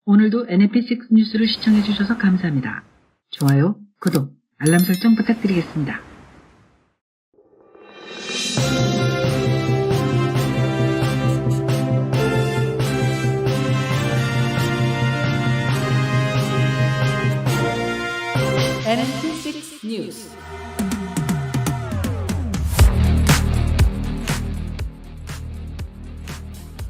오늘도 NMP6 뉴스를 시청해 주셔서 감사합니다. 좋아요, 구독, 알람 설정 부탁드리겠습니다. NMP6 뉴스.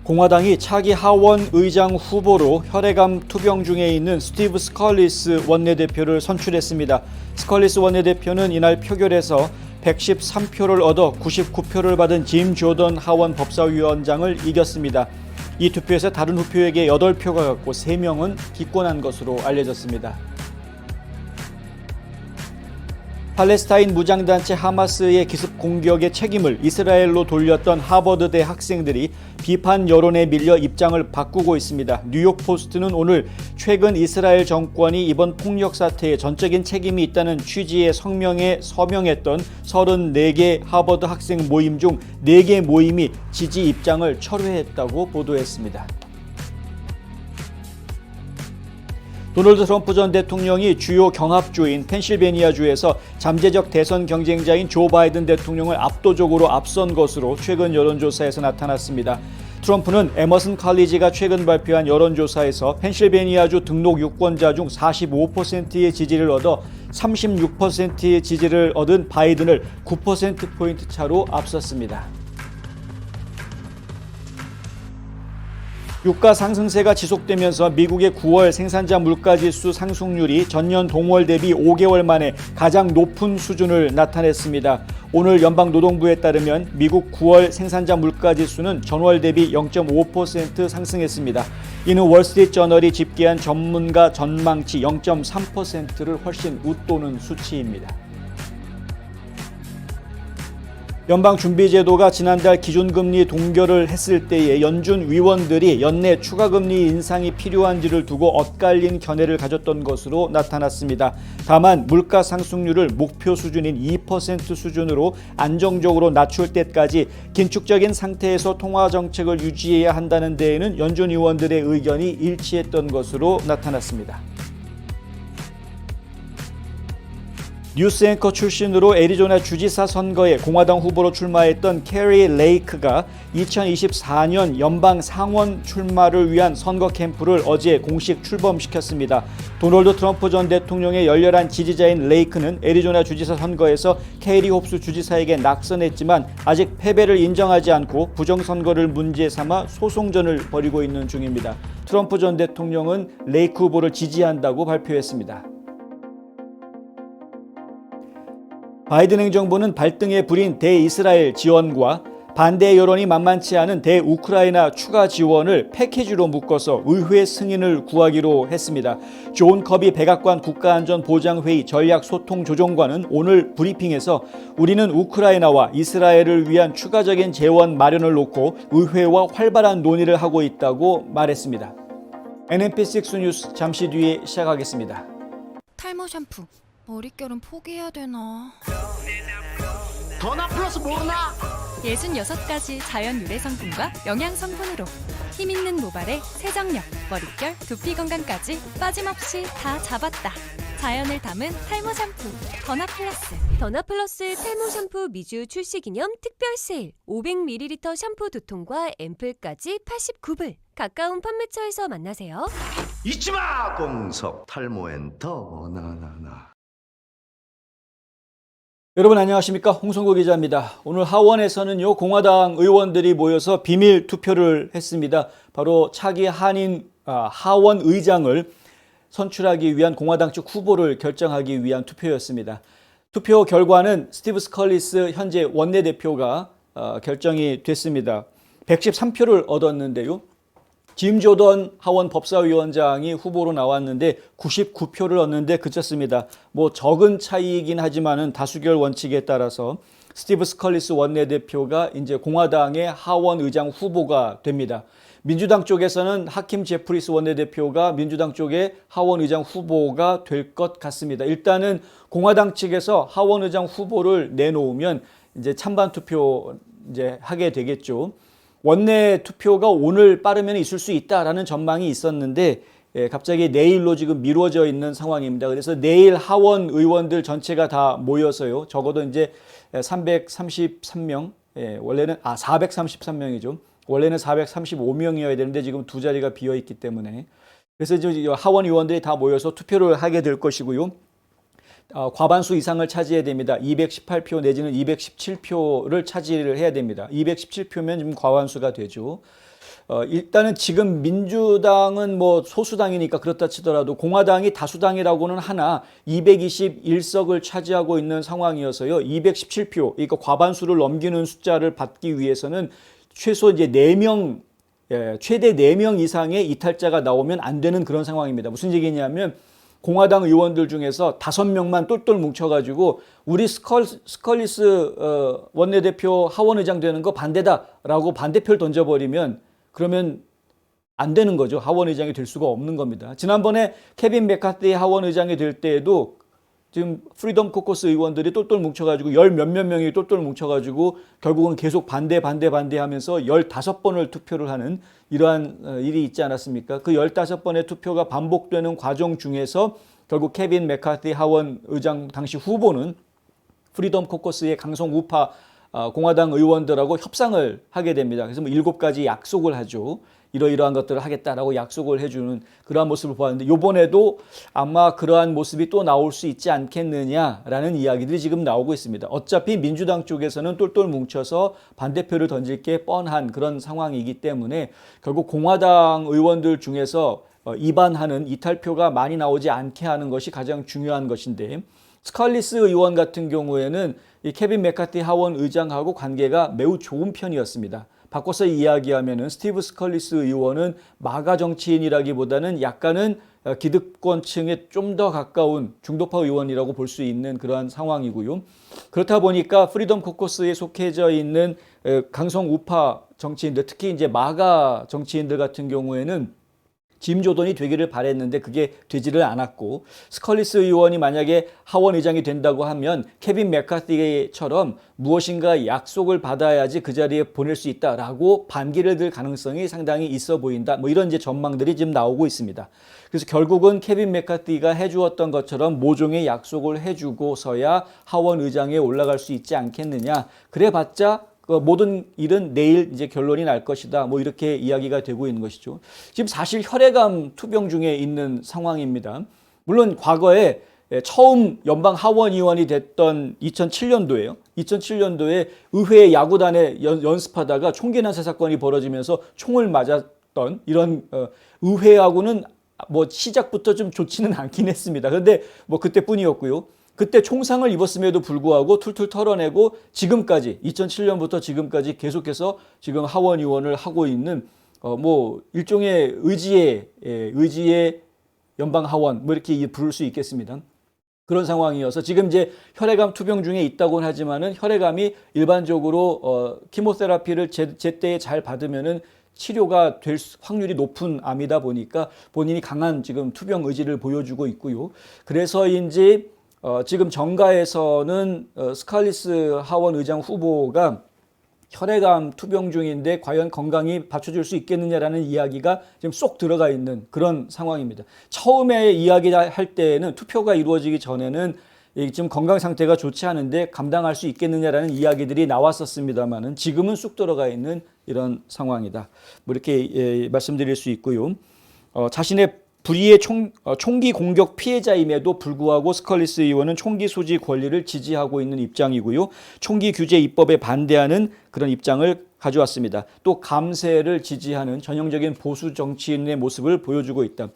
공화당이 차기 하원 의장 후보로 혈액암 투병 중에 있는 스티브 스컬리스 원내대표를 선출했습니다. 스컬리스 원내대표는 이날 표결에서 113표를 얻어 99표를 받은 짐 조던 하원 법사위원장을 이겼습니다. 이 투표에서 다른 후보에게 8표가 갔고 3명은 기권한 것으로 알려졌습니다. 팔레스타인 무장단체 하마스의 기습 공격의 책임을 이스라엘로 돌렸던 하버드대 학생들이 비판 여론에 밀려 입장을 바꾸고 있습니다. 뉴욕 포스트는 오늘 최근 이스라엘 정권이 이번 폭력 사태에 전적인 책임이 있다는 취지의 성명에 서명했던 34개 하버드 학생 모임 중 4개 모임이 지지 입장을 철회했다고 보도했습니다. 도널드 트럼프 전 대통령이 주요 경합주인 펜실베니아주에서 잠재적 대선 경쟁자인 조 바이든 대통령을 압도적으로 앞선 것으로 최근 여론조사에서 나타났습니다. 트럼프는 에머슨 칼리지가 최근 발표한 여론조사에서 펜실베니아주 등록 유권자 중 45%의 지지를 얻어 36%의 지지를 얻은 바이든을 9%포인트 차로 앞섰습니다. 유가 상승세가 지속되면서 미국의 9월 생산자 물가지수 상승률이 전년 동월 대비 5개월 만에 가장 높은 수준을 나타냈습니다. 오늘 연방노동부에 따르면 미국 9월 생산자 물가지수는 전월 대비 0.5% 상승했습니다. 이는 월스트리트저널이 집계한 전문가 전망치 0.3%를 훨씬 웃도는 수치입니다. 연방준비제도가 지난달 기준금리 동결을 했을 때에 연준 위원들이 연내 추가금리 인상이 필요한지를 두고 엇갈린 견해를 가졌던 것으로 나타났습니다. 다만 물가 상승률을 목표 수준인 2% 수준으로 안정적으로 낮출 때까지 긴축적인 상태에서 통화정책을 유지해야 한다는 데에는 연준 위원들의 의견이 일치했던 것으로 나타났습니다. 뉴스 앵커 출신으로 애리조나 주지사 선거에 공화당 후보로 출마했던 캐리 레이크가 2024년 연방 상원 출마를 위한 선거 캠프를 어제 공식 출범시켰습니다. 도널드 트럼프 전 대통령의 열렬한 지지자인 레이크는 애리조나 주지사 선거에서 케이리 홉스 주지사에게 낙선했지만 아직 패배를 인정하지 않고 부정선거를 문제 삼아 소송전을 벌이고 있는 중입니다. 트럼프 전 대통령은 레이크 후보를 지지한다고 발표했습니다. 바이든 행정부는 발등에 불인 대이스라엘 지원과 반대 여론이 만만치 않은 대우크라이나 추가 지원을 패키지로 묶어서 의회 승인을 구하기로 했습니다. 존 커비 백악관 국가안전보장회의 전략소통조정관은 오늘 브리핑에서 우리는 우크라이나와 이스라엘을 위한 추가적인 재원 마련을 놓고 의회와 활발한 논의를 하고 있다고 말했습니다. NMP6 뉴스 잠시 뒤에 시작하겠습니다. 탈모 샴푸 머릿결은 포기해야 되나? 더나 플러스 모르나? 66가지 자연 유래 성분과 영양 성분으로 힘있는 모발에 세정력, 머릿결, 두피 건강까지 빠짐없이 다 잡았다. 자연을 담은 탈모 샴푸 더나 플러스. 더나 플러스 탈모 샴푸 미주 출시 기념 특별 세일 500ml 샴푸 2통과 앰플까지 89불. 가까운 판매처에서 만나세요. 잊지마! 공석 탈모엔 더나나나. 여러분 안녕하십니까? 홍성구 기자입니다. 오늘 하원에서는요 공화당 의원들이 모여서 비밀 투표를 했습니다. 바로 차기 하원 의장을 선출하기 위한 공화당 측 후보를 결정하기 위한 투표였습니다. 투표 결과는 스티브 스컬리스 현재 원내대표가 결정이 됐습니다. 113표를 얻었는데요. 짐 조던 하원 법사위원장이 후보로 나왔는데 99표를 얻는데 그쳤습니다. 적은 차이이긴 하지만은 다수결 원칙에 따라서 스티브 스컬리스 원내대표가 이제 공화당의 하원 의장 후보가 됩니다. 민주당 쪽에서는 하킴 제프리스 원내대표가 민주당 쪽의 하원 의장 후보가 될 것 같습니다. 일단은 공화당 측에서 하원 의장 후보를 내놓으면 이제 찬반 투표 이제 하게 되겠죠. 원내 투표가 오늘 빠르면 있을 수 있다라는 전망이 있었는데 갑자기 내일로 지금 미뤄져 있는 상황입니다. 그래서 내일 하원 의원들 전체가 다 모여서요. 적어도 이제 333명, 원래는 433명이죠. 원래는 435명이어야 되는데 지금 두 자리가 비어 있기 때문에 그래서 이제 하원 의원들이 다 모여서 투표를 하게 될 것이고요. 과반수 이상을 차지해야 됩니다. 218표 내지는 217표를 차지를 해야 됩니다. 217표면 지금 과반수가 되죠. 일단은 지금 민주당은 뭐 소수당이니까 그렇다 치더라도 공화당이 다수당이라고는 하나 221석을 차지하고 있는 상황이어서요. 217표, 그러니까 과반수를 넘기는 숫자를 받기 위해서는 최소 이제 4명, 최대 4명 이상의 이탈자가 나오면 안 되는 그런 상황입니다. 무슨 얘기냐면 공화당 의원들 중에서 5명만 똘똘 뭉쳐가지고 우리 스컬리스 원내대표 하원의장 되는 거 반대다라고 반대표를 던져버리면 그러면 안 되는 거죠. 하원의장이 될 수가 없는 겁니다. 지난번에 케빈 메카티 하원의장이 될 때에도 지금 프리덤 코커스 의원들이 똘똘 뭉쳐가지고 열 몇몇 명이 똘똘 뭉쳐가지고 결국은 계속 반대 하면서 15번을 투표를 하는 이러한 일이 있지 않았습니까? 그 15번의 투표가 반복되는 과정 중에서 결국 케빈 메카티 하원 의장 당시 후보는 프리덤 코커스의 강성 우파 공화당 의원들하고 협상을 하게 됩니다. 그래서 뭐 7가지 약속을 하죠. 이러이러한 것들을 하겠다라고 약속을 해주는 그러한 모습을 보았는데 이번에도 아마 그러한 모습이 또 나올 수 있지 않겠느냐라는 이야기들이 지금 나오고 있습니다. 어차피 민주당 쪽에서는 똘똘 뭉쳐서 반대표를 던질 게 뻔한 그런 상황이기 때문에 결국 공화당 의원들 중에서 이반하는 이탈표가 많이 나오지 않게 하는 것이 가장 중요한 것인데 스칼리스 의원 같은 경우에는 이 케빈 메카티 하원 의장하고 관계가 매우 좋은 편이었습니다. 바꿔서 이야기하면은 스티브 스컬리스 의원은 마가 정치인이라기보다는 약간은 기득권층에 좀 더 가까운 중도파 의원이라고 볼 수 있는 그러한 상황이고요. 그렇다 보니까 프리덤 코커스에 속해져 있는 강성 우파 정치인들, 특히 이제 마가 정치인들 같은 경우에는 짐 조던이 되기를 바랬는데 그게 되지를 않았고 스컬리스 의원이 만약에 하원 의장이 된다고 하면 케빈 메카티처럼 무엇인가 약속을 받아야지 그 자리에 보낼 수 있다라고 반기를 들 가능성이 상당히 있어 보인다. 뭐 이런 이제 전망들이 지금 나오고 있습니다. 그래서 결국은 케빈 메카티가 해주었던 것처럼 모종의 약속을 해주고서야 하원 의장에 올라갈 수 있지 않겠느냐. 그래봤자 모든 일은 내일 이제 결론이 날 것이다. 뭐 이렇게 이야기가 되고 있는 것이죠. 지금 사실 혈액암 투병 중에 있는 상황입니다. 물론 과거에 처음 연방 하원의원이 됐던 2007년도에요. 2007년도에 의회 야구단에 연습하다가 총기 난사 사건이 벌어지면서 총을 맞았던 이런 의회하고는 뭐 시작부터 좀 좋지는 않긴 했습니다. 그런데 뭐 그때뿐이었고요. 그때 총상을 입었음에도 불구하고 툴툴 털어내고 지금까지 2007년부터 지금까지 계속해서 지금 하원 의원을 하고 있는 뭐 일종의 의지의 연방 하원 뭐 이렇게 부를 수 있겠습니다. 그런 상황이어서 지금 이제 혈액암 투병 중에 있다고는 하지만은 혈액암이 일반적으로 키모테라피를 제때에 잘 받으면은 치료가 될 확률이 높은 암이다 보니까 본인이 강한 지금 투병 의지를 보여주고 있고요. 그래서인지 지금 정가에서는 스칼리스 하원 의장 후보가 혈액암 투병 중인데 과연 건강이 받쳐줄 수 있겠느냐라는 이야기가 지금 쏙 들어가 있는 그런 상황입니다. 처음에 이야기할 때는 투표가 이루어지기 전에는 지금 건강 상태가 좋지 않은데 감당할 수 있겠느냐라는 이야기들이 나왔었습니다만은 지금은 쑥 들어가 있는 이런 상황이다. 뭐 이렇게 말씀드릴 수 있고요. 자신의 불의의 총기 공격 피해자임에도 불구하고 스컬리스 의원은 총기 소지 권리를 지지하고 있는 입장이고요. 총기 규제 입법에 반대하는 그런 입장을 가져왔습니다. 또 감세를 지지하는 전형적인 보수 정치인의 모습을 보여주고 있다.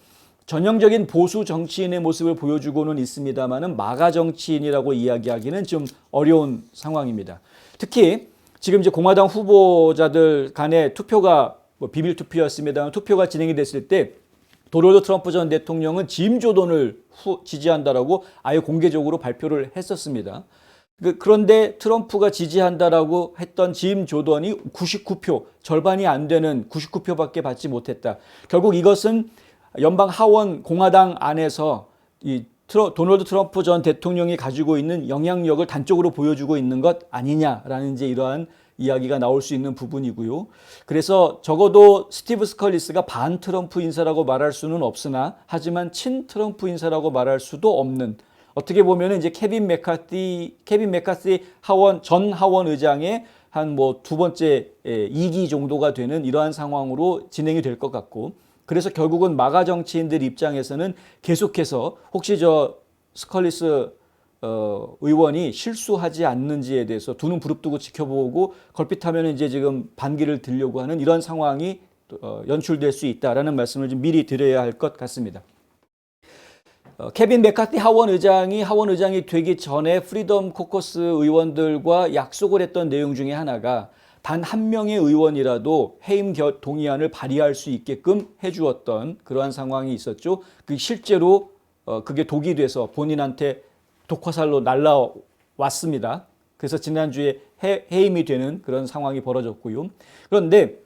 전형적인 보수 정치인의 모습을 보여주고는 있습니다만은 마가 정치인이라고 이야기하기는 좀 어려운 상황입니다. 특히 지금 이제 공화당 후보자들 간의 투표가 뭐 비밀 투표였습니다만 투표가 진행이 됐을 때 도널드 트럼프 전 대통령은 짐 조던을 지지한다라고 아예 공개적으로 발표를 했었습니다. 그런데 트럼프가 지지한다라고 했던 짐 조던이 99표, 절반이 안 되는 99표밖에 받지 못했다. 결국 이것은 연방 하원 공화당 안에서 이 도널드 트럼프 전 대통령이 가지고 있는 영향력을 단적으로 보여주고 있는 것 아니냐라는 이제 이러한 이야기가 나올 수 있는 부분이고요. 그래서 적어도 스티브 스컬리스가 반 트럼프 인사라고 말할 수는 없으나 하지만 친 트럼프 인사라고 말할 수도 없는, 어떻게 보면 이제 케빈 메카시 전 하원 의장의 한 뭐 두 번째 2기 정도가 되는 이러한 상황으로 진행이 될 것 같고, 그래서 결국은 마가 정치인들 입장에서는 계속해서 혹시 저 스컬리스 의원이 실수하지 않는지에 대해서 두 눈 부릅뜨고 지켜보고 걸핏하면 이제 지금 반기를 들려고 하는 이런 상황이 연출될 수 있다라는 말씀을 좀 미리 드려야 할 것 같습니다. 케빈 메카티 하원 의장이 되기 전에 프리덤 코커스 의원들과 약속을 했던 내용 중에 하나가 단 한 명의 의원이라도 해임 동의안을 발의할 수 있게끔 해주었던 그러한 상황이 있었죠. 그 실제로 그게 독이 돼서 본인한테 독화살로 날라왔습니다. 그래서 지난주에 해임이 되는 그런 상황이 벌어졌고요. 그런데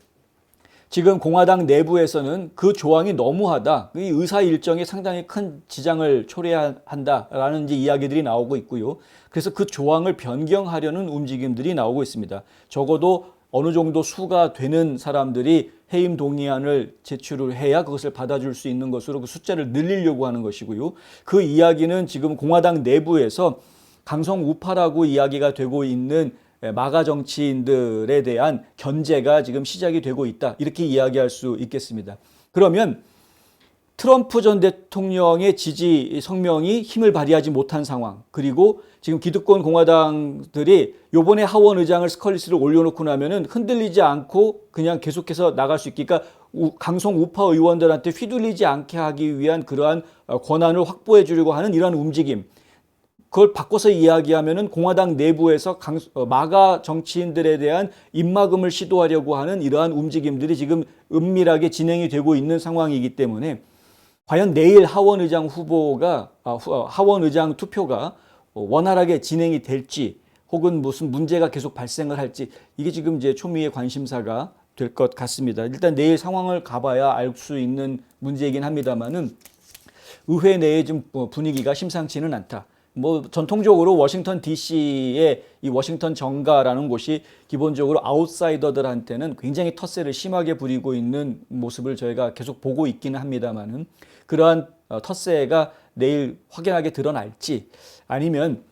지금 공화당 내부에서는 그 조항이 너무하다, 이 의사 일정에 상당히 큰 지장을 초래한다라는 이제 이야기들이 나오고 있고요. 그래서 그 조항을 변경하려는 움직임들이 나오고 있습니다. 적어도 어느 정도 수가 되는 사람들이 해임 동의안을 제출을 해야 그것을 받아줄 수 있는 것으로 그 숫자를 늘리려고 하는 것이고요. 그 이야기는 지금 공화당 내부에서 강성 우파라고 이야기가 되고 있는 마가 정치인들에 대한 견제가 지금 시작이 되고 있다, 이렇게 이야기할 수 있겠습니다. 그러면 트럼프 전 대통령의 지지 성명이 힘을 발휘하지 못한 상황, 그리고 지금 기득권 공화당들이 요번에 하원 의장을 스컬리스를 올려놓고 나면은 흔들리지 않고 그냥 계속해서 나갈 수 있게, 그러니까 강성 우파 의원들한테 휘둘리지 않게 하기 위한 그러한 권한을 확보해 주려고 하는 이러한 움직임, 그걸 바꿔서 이야기하면은 공화당 내부에서 마가 정치인들에 대한 입막음을 시도하려고 하는 이러한 움직임들이 지금 은밀하게 진행이 되고 있는 상황이기 때문에 과연 내일 하원 의장 투표가 원활하게 진행이 될지, 혹은 무슨 문제가 계속 발생을 할지, 이게 지금 이제 초미의 관심사가 될 것 같습니다. 일단 내일 상황을 가봐야 알 수 있는 문제이긴 합니다만은 의회 내의 좀 분위기가 심상치는 않다. 뭐 전통적으로 워싱턴 DC의 이 워싱턴 정가라는 곳이 기본적으로 아웃사이더들한테는 굉장히 텃세를 심하게 부리고 있는 모습을 저희가 계속 보고 있기는 합니다만은, 그러한 텃세가 내일 확연하게 드러날지, 아니면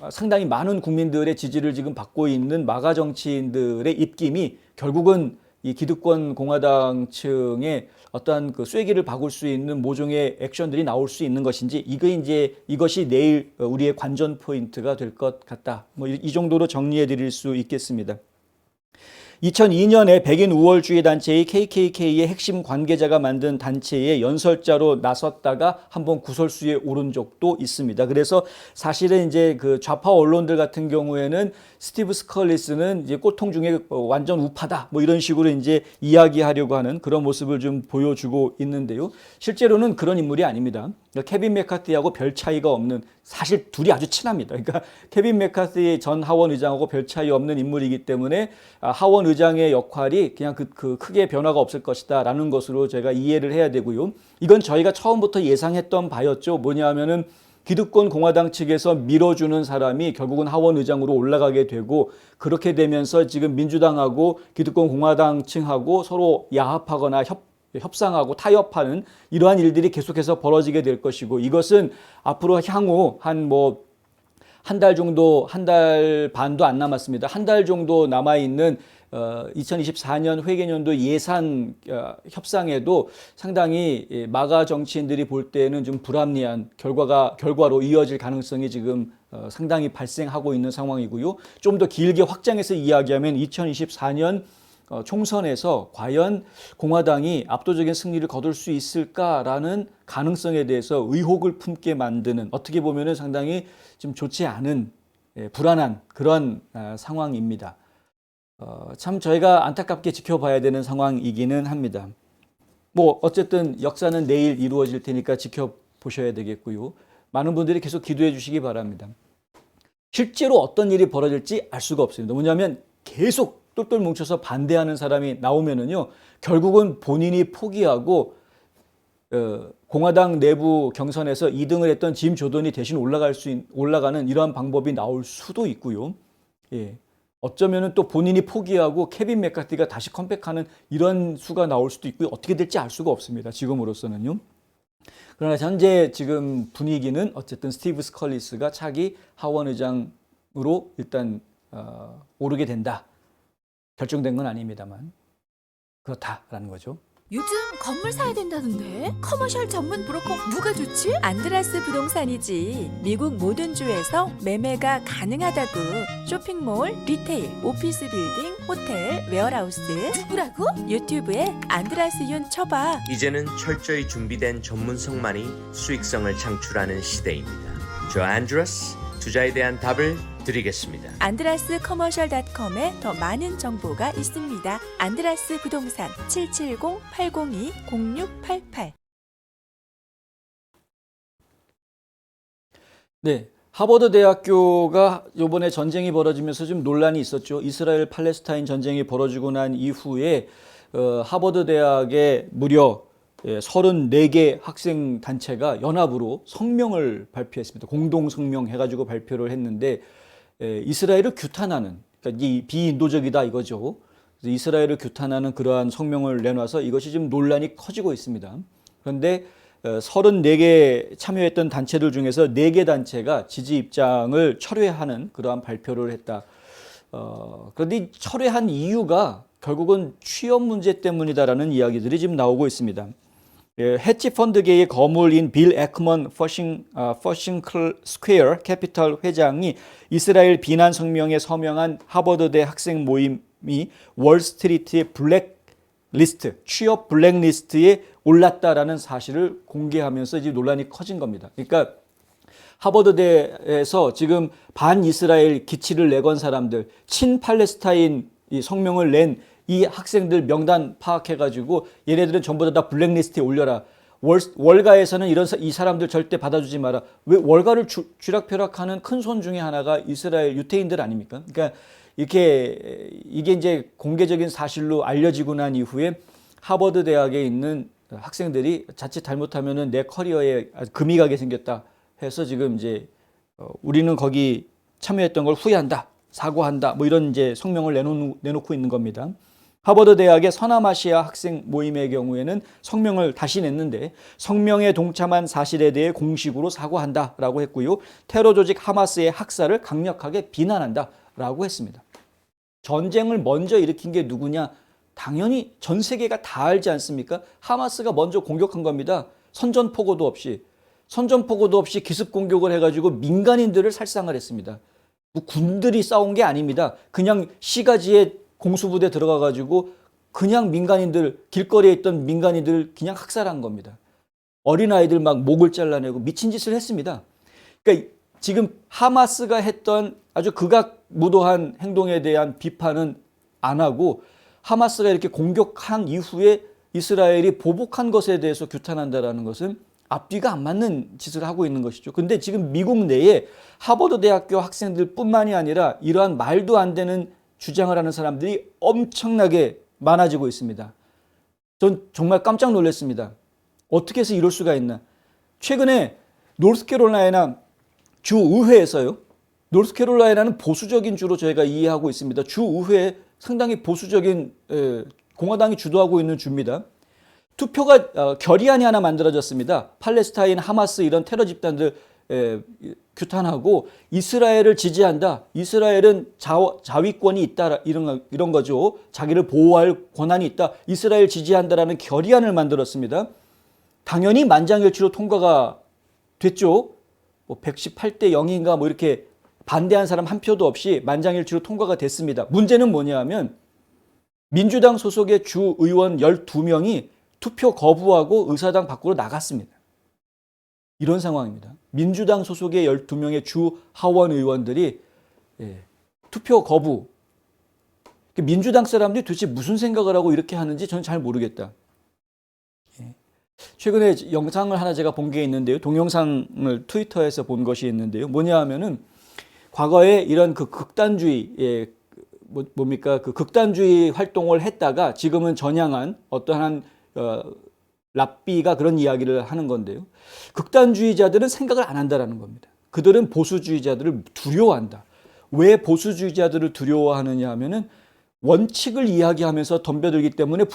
상당히 많은 국민들의 지지를 지금 받고 있는 마가 정치인들의 입김이 결국은 이 기득권 공화당층의 어떠한 그 쐐기를 박을 수 있는 모종의 액션들이 나올 수 있는 것인지, 이것이 내일 우리의 관전 포인트가 될 것 같다. 뭐 이 정도로 정리해 드릴 수 있겠습니다. 2002년에 백인 우월주의 단체의 KKK의 핵심 관계자가 만든 단체의 연설자로 나섰다가 한번 구설수에 오른 적도 있습니다. 그래서 사실은 이제 그 좌파 언론들 같은 경우에는 스티브 스컬리스는 이제 꼴통 중에 완전 우파다, 뭐 이런 식으로 이제 이야기하려고 하는 그런 모습을 좀 보여주고 있는데요. 실제로는 그런 인물이 아닙니다. 그러니까 케빈 메카티하고 별 차이가 없는, 사실 둘이 아주 친합니다. 그러니까 케빈 메카티 전 하원 의장하고 별 차이 없는 인물이기 때문에 하원 의장의 역할이 그냥 그 크게 변화가 없을 것이다라는 것으로 제가 이해를 해야 되고요. 이건 저희가 처음부터 예상했던 바였죠. 뭐냐면은 기득권 공화당 측에서 밀어주는 사람이 결국은 하원 의장으로 올라가게 되고, 그렇게 되면서 지금 민주당하고 기득권 공화당층하고 서로 야합하거나 협상하고 타협하는 이러한 일들이 계속해서 벌어지게 될 것이고, 이것은 앞으로 향후 한 달 정도, 한 달 반도 안 남았습니다. 한 달 정도 남아있는 2024년 회계년도 예산 협상에도 상당히 마가 정치인들이 볼 때는 좀 불합리한 결과로 이어질 가능성이 지금 상당히 발생하고 있는 상황이고요. 좀 더 길게 확장해서 이야기하면 2024년 총선에서 과연 공화당이 압도적인 승리를 거둘 수 있을까라는 가능성에 대해서 의혹을 품게 만드는, 어떻게 보면 상당히 좀 좋지 않은, 불안한 그런 상황입니다. 참 저희가 안타깝게 지켜봐야 되는 상황이기는 합니다. 뭐 어쨌든 역사는 내일 이루어질 테니까 지켜보셔야 되겠고요. 많은 분들이 계속 기도해 주시기 바랍니다. 실제로 어떤 일이 벌어질지 알 수가 없습니다. 뭐냐면 계속 똘똘 뭉쳐서 반대하는 사람이 나오면은요, 결국은 본인이 포기하고 공화당 내부 경선에서 2등을 했던 짐 조던이 대신 올라가는 이러한 방법이 나올 수도 있고요. 예. 어쩌면은 또 본인이 포기하고 케빈 맥카티가 다시 컴백하는 이런 수가 나올 수도 있고 어떻게 될지 알 수가 없습니다. 지금으로서는요. 그러나 현재 지금 분위기는 어쨌든 스티브 스컬리스가 차기 하원 의장으로 일단 오르게 된다. 결정된 건 아닙니다만 그렇다라는 거죠. 요즘 건물 사야 된다는데 커머셜 전문 브로커 누가 좋지? 안드라스 부동산이지. 미국 모든 주에서 매매가 가능하다고. 쇼핑몰, 리테일, 오피스 빌딩, 호텔, 웨어하우스. 누구라고? 유튜브에 안드라스 윤 쳐봐. 이제는 철저히 준비된 전문성만이 수익성을 창출하는 시대입니다. 저 안드레스 투자에 대한 답을 드리겠습니다. 안드라스 커머셜닷컴에 더 많은 정보가 있습니다. 안드라스 부동산 770-802-0688. 네. 하버드 대학교가 이번에 전쟁이 벌어지면서 좀 논란이 있었죠. 이스라엘 팔레스타인 전쟁이 벌어지고 난 이후에 하버드 대학에 무려 34개 학생 단체가 연합으로 성명을 발표했습니다. 공동 성명 해가지고 발표를 했는데 이스라엘을 규탄하는, 그러니까 이 비인도적이다 이거죠. 그래서 이스라엘을 규탄하는 그러한 성명을 내놔서 이것이 지금 논란이 커지고 있습니다. 그런데 34개 참여했던 단체들 중에서 4개 단체가 지지 입장을 철회하는 그러한 발표를 했다. 그런데 이 철회한 이유가 결국은 취업 문제 때문이다라는 이야기들이 지금 나오고 있습니다. 헤지 펀드계의 거물인 빌 에크먼 퍼싱 스퀘어 캐피털 회장이 이스라엘 비난 성명에 서명한 하버드대 학생 모임이 월스트리트의 블랙리스트, 취업 블랙리스트에 올랐다라는 사실을 공개하면서 이제 논란이 커진 겁니다. 그러니까 하버드대에서 지금 반이스라엘 기치를 내건 사람들, 친팔레스타인 이 성명을 낸 이 학생들 명단 파악해가지고 얘네들은 전부 다 블랙리스트에 올려라. 월가에서는 이 사람들 절대 받아주지 마라. 왜 월가를 쥐락펴락하는 큰 손 중에 하나가 이스라엘 유태인들 아닙니까? 그러니까 이게 이제 공개적인 사실로 알려지고 난 이후에 하버드 대학에 있는 학생들이 자칫 잘못하면은 내 커리어에 금이 가게 생겼다 해서 지금 이제 우리는 거기 참여했던 걸 후회한다, 사과한다, 뭐 이런 이제 성명을 내놓고 있는 겁니다. 하버드 대학의 서남아시아 학생 모임의 경우에는 성명을 다시 냈는데 성명에 동참한 사실에 대해 공식으로 사과한다라고 했고요. 테러 조직 하마스의 학살을 강력하게 비난한다라고 했습니다. 전쟁을 먼저 일으킨 게 누구냐? 당연히 전 세계가 다 알지 않습니까? 하마스가 먼저 공격한 겁니다. 선전포고도 없이 기습 공격을 해가지고 민간인들을 살상을 했습니다. 뭐 군들이 싸운 게 아닙니다. 그냥 시가지에 공수부대 들어가가지고 그냥 민간인들, 길거리에 있던 민간인들 그냥 학살한 겁니다. 어린아이들 막 목을 잘라내고 미친 짓을 했습니다. 그러니까 지금 하마스가 했던 아주 극악무도한 행동에 대한 비판은 안 하고 하마스가 이렇게 공격한 이후에 이스라엘이 보복한 것에 대해서 규탄한다라는 것은 앞뒤가 안 맞는 짓을 하고 있는 것이죠. 근데 지금 미국 내에 하버드 대학교 학생들 뿐만이 아니라 이러한 말도 안 되는 주장을 하는 사람들이 엄청나게 많아지고 있습니다. 전 정말 깜짝 놀랐습니다. 어떻게 해서 이럴 수가 있나. 최근에 노스캐롤라이나 주의회에서요. 노스캐롤라이나는 보수적인 주로 저희가 이해하고 있습니다. 주의회에 상당히 보수적인 공화당이 주도하고 있는 주입니다. 투표가 결의안이 하나 만들어졌습니다. 팔레스타인, 하마스 이런 테러 집단들 규탄하고 이스라엘을 지지한다. 이스라엘은 자위권이 있다. 이런 거죠. 자기를 보호할 권한이 있다. 이스라엘 지지한다라는 결의안을 만들었습니다. 당연히 만장일치로 통과가 됐죠. 뭐 118대 0인가 뭐 이렇게 반대한 사람 한 표도 없이 만장일치로 통과가 됐습니다. 문제는 뭐냐 하면 민주당 소속의 주 의원 12명이 투표 거부하고 의사당 밖으로 나갔습니다. 이런 상황입니다. 민주당 소속의 12명의 주 하원 의원들이 투표 거부. 민주당 사람들이 도대체 무슨 생각을 하고 이렇게 하는지 저는 잘 모르겠다. 최근에 영상을 하나 제가 본 게 있는데요. 동영상을 트위터에서 본 것이 있는데요. 뭐냐 하면은 과거에 이런 그 극단주의, 뭡니까? 그 극단주의 활동을 했다가 지금은 전향한 어떠한 랍비가 그런 이야기를 하는 건데요. 극단주의자들은 생각을 안 한다라는 겁니다. 그들은 보수주의자들을 두려워한다. 왜 보수주의자들을 두려워하느냐 하면은 원칙을 이야기하면서 덤벼들기 때문에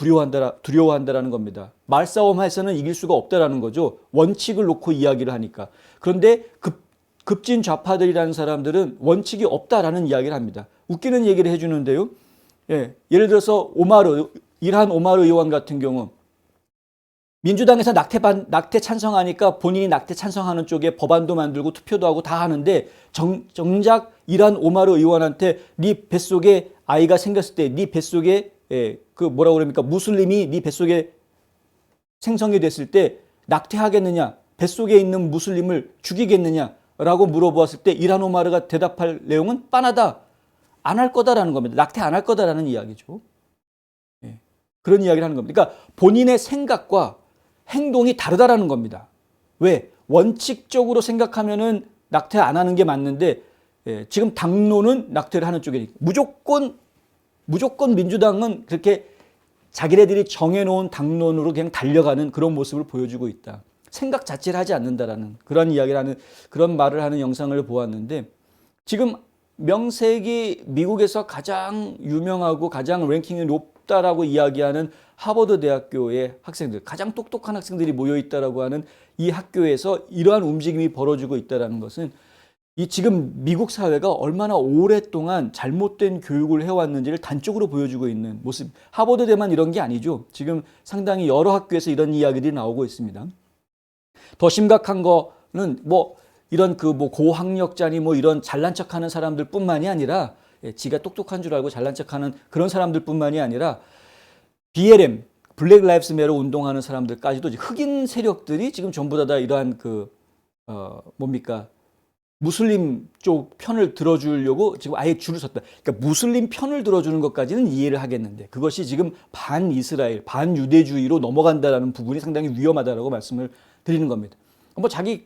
두려워한다라는 겁니다. 말싸움에서는 이길 수가 없다라는 거죠. 원칙을 놓고 이야기를 하니까. 그런데 급진 좌파들이라는 사람들은 원칙이 없다라는 이야기를 합니다. 웃기는 얘기를 해주는데요. 예를 들어서 일한 오마르 의원 같은 경우 민주당에서 낙태 찬성하니까 본인이 낙태 찬성하는 쪽에 법안도 만들고 투표도 하고 다 하는데 정작 일한 오마르 의원한테 네 뱃속에 아이가 생겼을 때 네 뱃속에 무슬림이 네 뱃속에 생성이 됐을 때 낙태하겠느냐, 뱃속에 있는 무슬림을 죽이겠느냐라고 물어보았을 때 일한 오마르가 대답할 내용은 빤하다. 안 할 거다라는 겁니다. 낙태 안 할 거다라는 이야기죠. 그런 이야기를 하는 겁니다. 그러니까 본인의 생각과 행동이 다르다라는 겁니다. 왜? 원칙적으로 생각하면은 낙태 안 하는 게 맞는데 지금 당론은 낙태를 하는 쪽이니까 무조건 민주당은 그렇게 자기네들이 정해놓은 당론으로 그냥 달려가는 그런 모습을 보여주고 있다. 생각 자체를 하지 않는다라는 그런 이야기를 하는 그런 말을 하는 영상을 보았는데 지금 명색이 미국에서 가장 유명하고 가장 랭킹이 높다라고 이야기하는 하버드 대학교의 학생들, 가장 똑똑한 학생들이 모여 있다라고 하는 이 학교에서 이러한 움직임이 벌어지고 있다라는 것은 이 지금 미국 사회가 얼마나 오랫동안 잘못된 교육을 해왔는지를 단적으로 보여주고 있는 모습. 하버드대만 이런 게 아니죠. 지금 상당히 여러 학교에서 이런 이야기들이 나오고 있습니다. 더 심각한 거는 이런 고학력자니 이런 잘난 척하는 사람들뿐만이 아니라 지가 똑똑한 줄 알고 잘난 척하는 그런 사람들뿐만이 아니라 BLM, 블랙 라이브스 매터 운동하는 사람들까지도 흑인 세력들이 지금 전부 다 이러한 무슬림 쪽 편을 들어주려고 지금 아예 줄을 섰다. 그러니까 무슬림 편을 들어주는 것까지는 이해를 하겠는데 그것이 지금 반이스라엘, 반유대주의로 넘어간다라는 부분이 상당히 위험하다라고 말씀을 드리는 겁니다.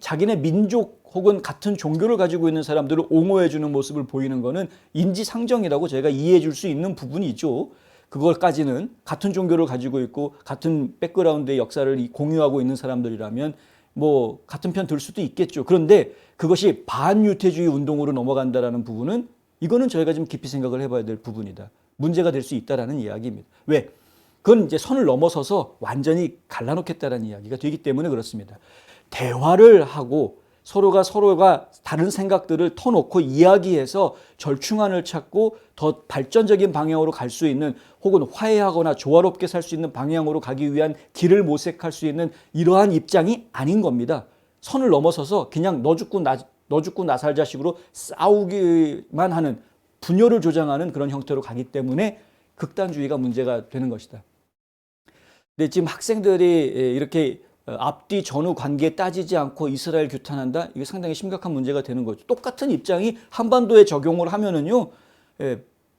자기네 민족 혹은 같은 종교를 가지고 있는 사람들을 옹호해주는 모습을 보이는 것은 인지상정이라고 제가 이해해 줄 수 있는 부분이 있죠. 그걸까지는 같은 종교를 가지고 있고 같은 백그라운드의 역사를 공유하고 있는 사람들이라면 같은 편 들 수도 있겠죠. 그런데 그것이 반유태주의 운동으로 넘어간다라는 부분은 이거는 저희가 좀 깊이 생각을 해봐야 될 부분이다. 문제가 될 수 있다라는 이야기입니다. 왜? 그건 이제 선을 넘어서서 완전히 갈라놓겠다라는 이야기가 되기 때문에 그렇습니다. 대화를 하고 서로가 다른 생각들을 터놓고 이야기해서 절충안을 찾고 더 발전적인 방향으로 갈 수 있는 혹은 화해하거나 조화롭게 살 수 있는 방향으로 가기 위한 길을 모색할 수 있는 이러한 입장이 아닌 겁니다. 선을 넘어서서 그냥 너 죽고 나 살자식으로 싸우기만 하는 분열을 조장하는 그런 형태로 가기 때문에 극단주의가 문제가 되는 것이다. 근데 지금 학생들이 이렇게 앞뒤 전후 관계 따지지 않고 이스라엘 규탄한다? 이게 상당히 심각한 문제가 되는 거죠. 똑같은 입장이 한반도에 적용을 하면은요,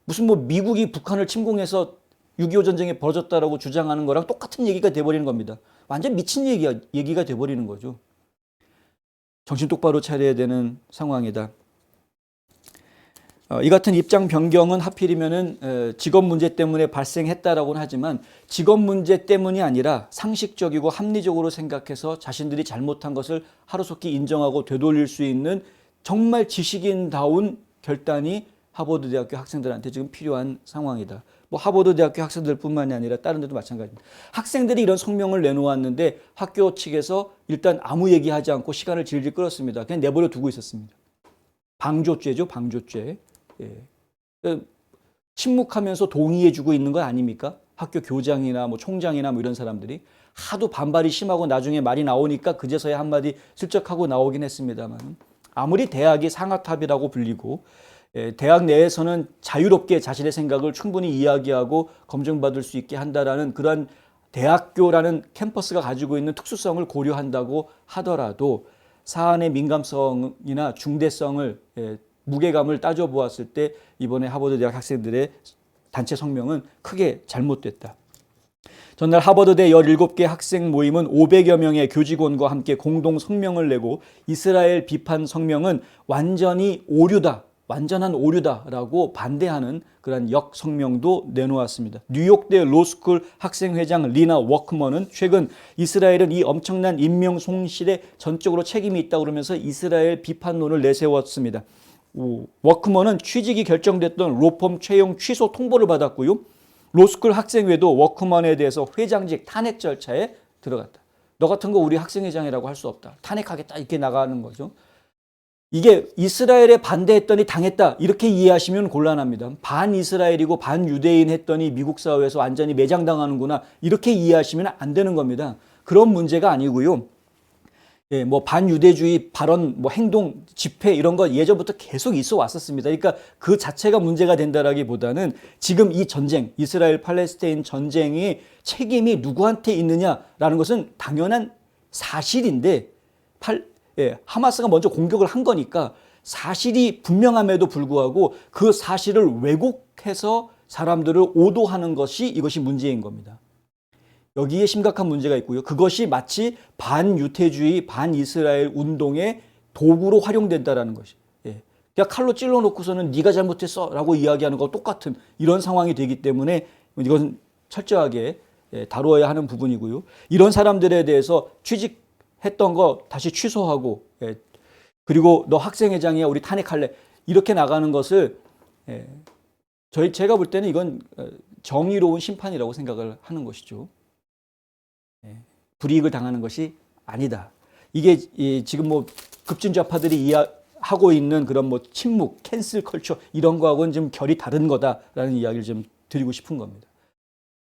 무슨 미국이 북한을 침공해서 6.25 전쟁이 벌어졌다라고 주장하는 거랑 똑같은 얘기가 돼버리는 겁니다. 완전 미친 얘기가 돼버리는 거죠. 정신 똑바로 차려야 되는 상황이다. 이 같은 입장 변경은 하필이면은 직업 문제 때문에 발생했다라고는 하지만 직업 문제 때문이 아니라 상식적이고 합리적으로 생각해서 자신들이 잘못한 것을 하루속히 인정하고 되돌릴 수 있는 정말 지식인다운 결단이 하버드 대학교 학생들한테 지금 필요한 상황이다. 하버드 대학교 학생들뿐만이 아니라 다른 데도 마찬가지입니다. 학생들이 이런 성명을 내놓았는데 학교 측에서 일단 아무 얘기하지 않고 시간을 질질 끌었습니다. 그냥 내버려 두고 있었습니다. 방조죄죠, 방조죄. 침묵하면서 동의해주고 있는 거 아닙니까? 학교 교장이나 총장이나 이런 사람들이 하도 반발이 심하고 나중에 말이 나오니까 그제서야 한마디 슬쩍 하고 나오긴 했습니다만 아무리 대학이 상하탑이라고 불리고 대학 내에서는 자유롭게 자신의 생각을 충분히 이야기하고 검증받을 수 있게 한다라는 그런 대학교라는 캠퍼스가 가지고 있는 특수성을 고려한다고 하더라도 사안의 민감성이나 중대성을 무게감을 따져보았을 때 이번에 하버드 대학 학생들의 단체 성명은 크게 잘못됐다. 전날 하버드대 17개 학생 모임은 500여 명의 교직원과 함께 공동 성명을 내고 이스라엘 비판 성명은 완전한 오류다라고 반대하는 그런 역성명도 내놓았습니다. 뉴욕대 로스쿨 학생회장 리나 워크먼은 최근 이스라엘은 이 엄청난 인명 손실에 전적으로 책임이 있다고 그러면서 이스라엘 비판론을 내세웠습니다. 워크먼은 취직이 결정됐던 로펌 채용 취소 통보를 받았고요. 로스쿨 학생회도 워크먼에 대해서 회장직 탄핵 절차에 들어갔다. 너 같은 거 우리 학생회장이라고 할 수 없다. 탄핵하겠다. 이렇게 나가는 거죠. 이게 이스라엘에 반대했더니 당했다. 이렇게 이해하시면 곤란합니다. 반이스라엘이고 반유대인 했더니 미국 사회에서 완전히 매장당하는구나. 이렇게 이해하시면 안 되는 겁니다. 그런 문제가 아니고요. 예, 뭐 반유대주의 발언, 뭐 행동, 집회 이런 거 예전부터 계속 있어 왔었습니다. 그러니까 그 자체가 문제가 된다라기보다는 지금 이 전쟁, 이스라엘 팔레스타인 전쟁의 책임이 누구한테 있느냐라는 것은 당연한 사실인데 하마스가 먼저 공격을 한 거니까 사실이 분명함에도 불구하고 그 사실을 왜곡해서 사람들을 오도하는 것이 이것이 문제인 겁니다. 여기에 심각한 문제가 있고요. 그것이 마치 반유태주의, 반이스라엘 운동의 도구로 활용된다라는 것이. 예. 그냥 칼로 찔러놓고서는 네가 잘못했어 라고 이야기하는 것과 똑같은 이런 상황이 되기 때문에 이건 철저하게 다루어야 하는 부분이고요. 이런 사람들에 대해서 취직했던 거 다시 취소하고 그리고 너 학생회장이야 우리 탄핵할래 이렇게 나가는 것을 제가 볼 때는 이건 정의로운 심판이라고 생각을 하는 것이죠. 불이익을 당하는 것이 아니다. 이게 지금 뭐 급진좌파들이 하고 있는 그런 뭐 침묵, 캔슬 컬처 이런 거하고는 좀 결이 다른 거다라는 이야기를 좀 드리고 싶은 겁니다.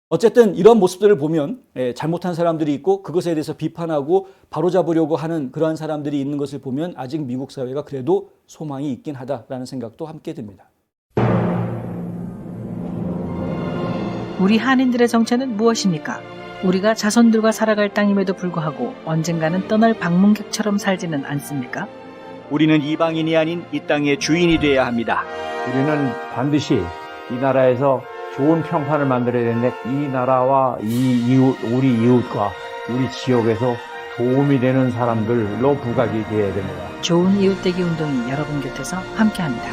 어쨌든 이런 모습들을 보면 잘못한 사람들이 있고 그것에 대해서 비판하고 바로잡으려고 하는 그러한 사람들이 있는 것을 보면 아직 미국 사회가 그래도 소망이 있긴 하다라는 생각도 함께 듭니다. 우리 한인들의 정체는 무엇입니까? 우리가 자손들과 살아갈 땅임에도 불구하고 언젠가는 떠날 방문객처럼 살지는 않습니까? 우리는 이방인이 아닌 이 땅의 주인이 되어야 합니다. 우리는 반드시 이 나라에서 좋은 평판을 만들어야 되는데 이 나라와 우리 이웃과 우리 지역에서 도움이 되는 사람들로 부각이 되어야 됩니다. 좋은 이웃되기 운동이 여러분 곁에서 함께합니다.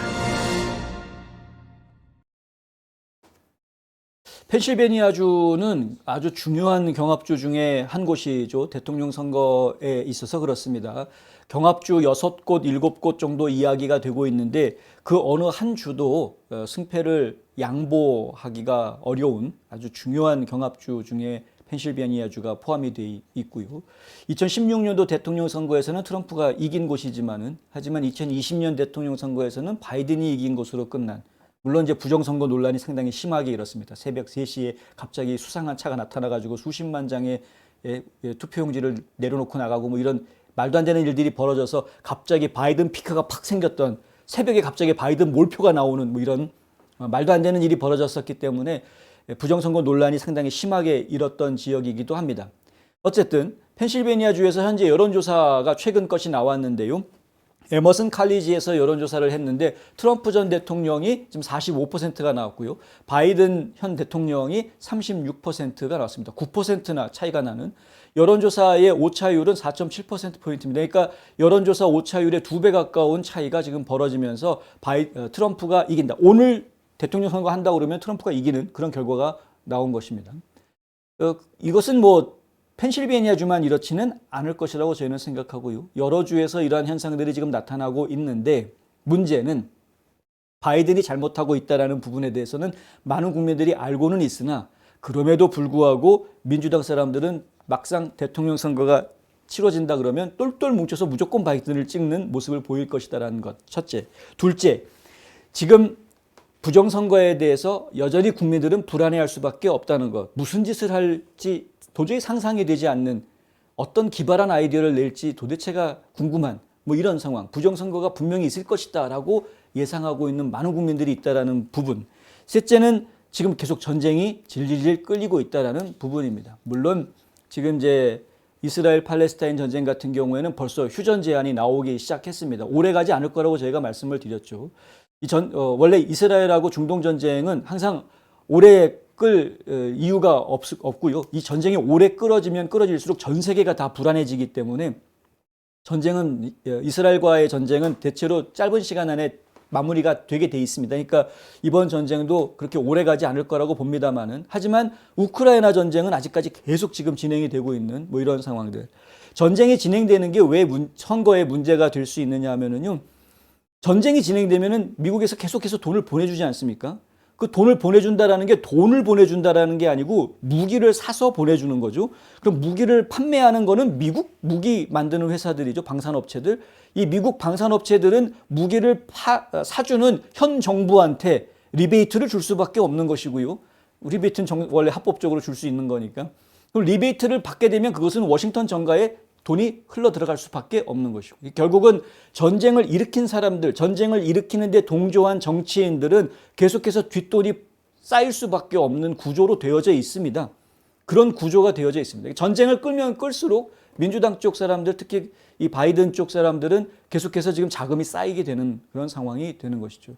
펜실베니아주는 아주 중요한 경합주 중에 한 곳이죠. 대통령 선거에 있어서 그렇습니다. 경합주 6곳, 7곳 정도 이야기가 되고 있는데 그 어느 한 주도 승패를 양보하기가 어려운 아주 중요한 경합주 중에 펜실베니아주가 포함이 되어 있고요. 2016년도 대통령 선거에서는 트럼프가 이긴 곳이지만은 하지만 2020년 대통령 선거에서는 바이든이 이긴 것으로 끝난 물론 이제 부정선거 논란이 상당히 심하게 일었습니다. 새벽 3시에 갑자기 수상한 차가 나타나가지고 수십만 장의 투표용지를 내려놓고 나가고 뭐 이런 말도 안 되는 일들이 벌어져서 갑자기 바이든 피크가 팍 생겼던 새벽에 갑자기 바이든 몰표가 나오는 뭐 이런 말도 안 되는 일이 벌어졌었기 때문에 부정선거 논란이 상당히 심하게 일었던 지역이기도 합니다. 어쨌든 펜실베니아주에서 현재 여론조사가 최근 것이 나왔는데요. 에머슨 칼리지에서 여론조사를 했는데 트럼프 전 대통령이 지금 45%가 나왔고요. 바이든 현 대통령이 36%가 나왔습니다. 9%나 차이가 나는 여론조사의 오차율은 4.7%포인트입니다. 그러니까 여론조사 오차율의 2배 가까운 차이가 지금 벌어지면서 트럼프가 이긴다. 오늘 대통령 선거 한다고 그러면 트럼프가 이기는 그런 결과가 나온 것입니다. 이것은 뭐 펜실베니아주만 이렇지는 않을 것이라고 저희는 생각하고요. 여러 주에서 이러한 현상들이 지금 나타나고 있는데 문제는 바이든이 잘못하고 있다는 부분에 대해서는 많은 국민들이 알고는 있으나 그럼에도 불구하고 민주당 사람들은 막상 대통령 선거가 치러진다 그러면 똘똘 뭉쳐서 무조건 바이든을 찍는 모습을 보일 것이다라는 것. 첫째. 둘째, 지금 부정선거에 대해서 여전히 국민들은 불안해할 수밖에 없다는 것. 무슨 짓을 할지 도저히 상상이 되지 않는 어떤 기발한 아이디어를 낼지 도대체가 궁금한 뭐 이런 상황. 부정선거가 분명히 있을 것이다 라고 예상하고 있는 많은 국민들이 있다는 부분. 셋째는 지금 계속 전쟁이 질질질 끌리고 있다는 부분입니다. 물론 지금 이제 이스라엘 팔레스타인 전쟁 같은 경우에는 벌써 휴전 제한이 나오기 시작했습니다. 오래 가지 않을 거라고 저희가 말씀을 드렸죠. 원래 이스라엘하고 중동 전쟁은 항상 오래 끌 이유가 없고요. 이 전쟁이 오래 끌어지면 끌어질수록 전 세계가 다 불안해지기 때문에 전쟁은 이스라엘과의 전쟁은 대체로 짧은 시간 안에 마무리가 되게 돼 있습니다. 그러니까 이번 전쟁도 그렇게 오래 가지 않을 거라고 봅니다만은 하지만 우크라이나 전쟁은 아직까지 계속 지금 진행이 되고 있는 뭐 이런 상황들. 전쟁이 진행되는 게 왜 선거에 문제가 될 수 있느냐 하면은요. 전쟁이 진행되면은 미국에서 계속해서 돈을 보내주지 않습니까? 그 돈을 보내준다라는 게 돈을 보내준다라는 게 아니고 무기를 사서 보내주는 거죠. 그럼 무기를 판매하는 거는 미국 무기 만드는 회사들이죠. 방산업체들. 이 미국 방산업체들은 무기를 사주는 현 정부한테 리베이트를 줄 수밖에 없는 것이고요. 리베이트는 원래 합법적으로 줄 수 있는 거니까. 그럼 리베이트를 받게 되면 그것은 워싱턴 정가에 돈이 흘러 들어갈 수밖에 없는 것이고, 결국은 전쟁을 일으킨 사람들, 전쟁을 일으키는데 동조한 정치인들은 계속해서 뒷돈이 쌓일 수밖에 없는 구조로 되어져 있습니다. 그런 구조가 되어져 있습니다. 전쟁을 끌면 끌수록 민주당 쪽 사람들, 특히 이 바이든 쪽 사람들은 계속해서 지금 자금이 쌓이게 되는 그런 상황이 되는 것이죠.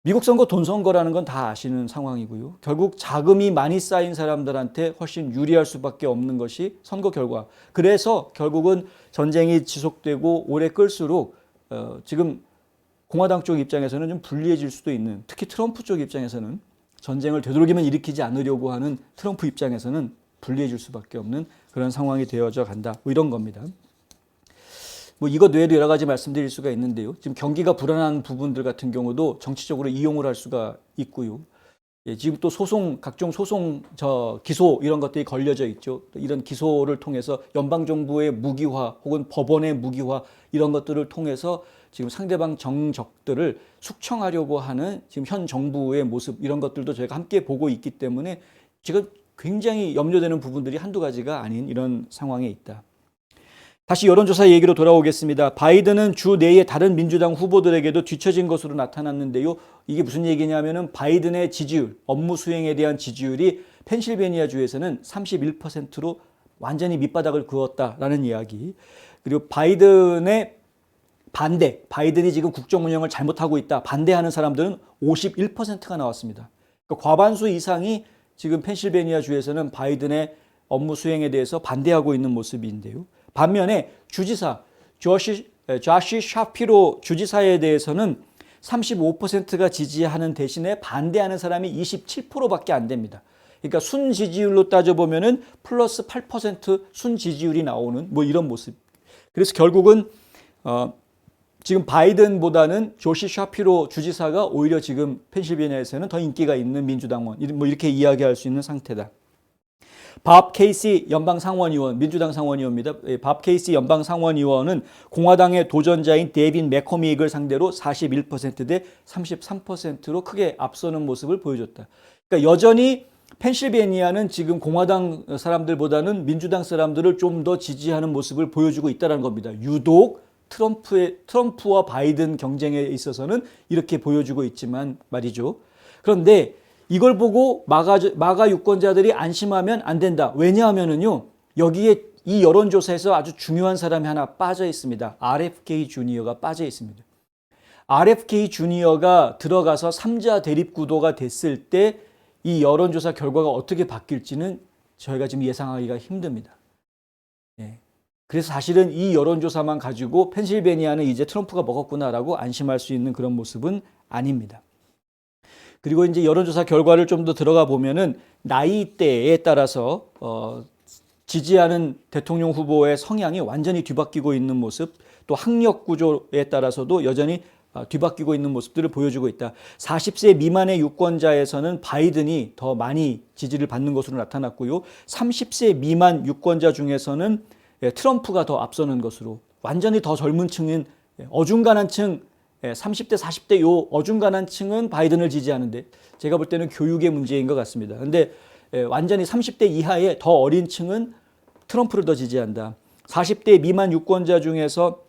미국 선거 돈 선거라는 건 다 아시는 상황이고요. 결국 자금이 많이 쌓인 사람들한테 훨씬 유리할 수밖에 없는 것이 선거 결과. 그래서 결국은 전쟁이 지속되고 오래 끌수록 지금 공화당 쪽 입장에서는 좀 불리해질 수도 있는, 특히 트럼프 쪽 입장에서는 전쟁을 되도록이면 일으키지 않으려고 하는 트럼프 입장에서는 불리해질 수밖에 없는 그런 상황이 되어져 간다. 뭐 이런 겁니다. 뭐 이것 외에도 여러 가지 말씀드릴 수가 있는데요. 지금 경기가 불안한 부분들 같은 경우도 정치적으로 이용을 할 수가 있고요. 예, 지금 또 각종 소송, 기소 이런 것들이 걸려져 있죠. 이런 기소를 통해서 연방정부의 무기화 혹은 법원의 무기화 이런 것들을 통해서 지금 상대방 정적들을 숙청하려고 하는 지금 현 정부의 모습 이런 것들도 저희가 함께 보고 있기 때문에 지금 굉장히 염려되는 부분들이 한두 가지가 아닌 이런 상황에 있다. 다시 여론조사 얘기로 돌아오겠습니다. 바이든은 주 내에 다른 민주당 후보들에게도 뒤처진 것으로 나타났는데요. 이게 무슨 얘기냐면은 바이든의 지지율, 업무 수행에 대한 지지율이 펜실베니아 주에서는 31%로 완전히 밑바닥을 그었다라는 이야기. 그리고 바이든의 반대, 바이든이 지금 국정 운영을 잘못하고 있다. 반대하는 사람들은 51%가 나왔습니다. 그러니까 과반수 이상이 지금 펜실베니아 주에서는 바이든의 업무 수행에 대해서 반대하고 있는 모습인데요. 반면에 주지사, 조시 샤피로 주지사에 대해서는 35%가 지지하는 대신에 반대하는 사람이 27%밖에 안 됩니다. 그러니까 순 지지율로 따져보면은 플러스 8% 순 지지율이 나오는 뭐 이런 모습. 그래서 결국은 지금 바이든보다는 조시 샤피로 주지사가 오히려 지금 펜실베니아에서는 더 인기가 있는 민주당원, 뭐 이렇게 이야기할 수 있는 상태다. 밥 케이시 연방 상원의원, 민주당 상원의원입니다. 밥 케이시 연방 상원의원은 공화당의 도전자인 데빈 맥코믹을 상대로 41% 대 33%로 크게 앞서는 모습을 보여줬다. 그러니까 여전히 펜실베니아는 지금 공화당 사람들보다는 민주당 사람들을 좀 더 지지하는 모습을 보여주고 있다는 겁니다. 유독 트럼프와 바이든 경쟁에 있어서는 이렇게 보여주고 있지만 말이죠. 그런데 이걸 보고 마가 유권자들이 안심하면 안 된다. 왜냐하면은요, 여기에 이 여론조사에서 아주 중요한 사람이 하나 빠져 있습니다. RFK 주니어가 빠져 있습니다. RFK 주니어가 들어가서 3자 대립 구도가 됐을 때 이 여론조사 결과가 어떻게 바뀔지는 저희가 지금 예상하기가 힘듭니다. 예. 그래서 사실은 이 여론조사만 가지고 펜실베니아는 이제 트럼프가 먹었구나라고 안심할 수 있는 그런 모습은 아닙니다. 그리고 이제 여론조사 결과를 좀 더 들어가 보면은 나이대에 따라서 지지하는 대통령 후보의 성향이 완전히 뒤바뀌고 있는 모습, 또 학력 구조에 따라서도 여전히 뒤바뀌고 있는 모습들을 보여주고 있다. 40세 미만의 유권자에서는 바이든이 더 많이 지지를 받는 것으로 나타났고요. 30세 미만 유권자 중에서는 트럼프가 더 앞서는 것으로, 완전히 더 젊은 층인 어중간한 층, 30대, 40대 요 어중간한 층은 바이든을 지지하는데 제가 볼 때는 교육의 문제인 것 같습니다. 근데 완전히 30대 이하의 더 어린 층은 트럼프를 더 지지한다. 40대 미만 유권자 중에서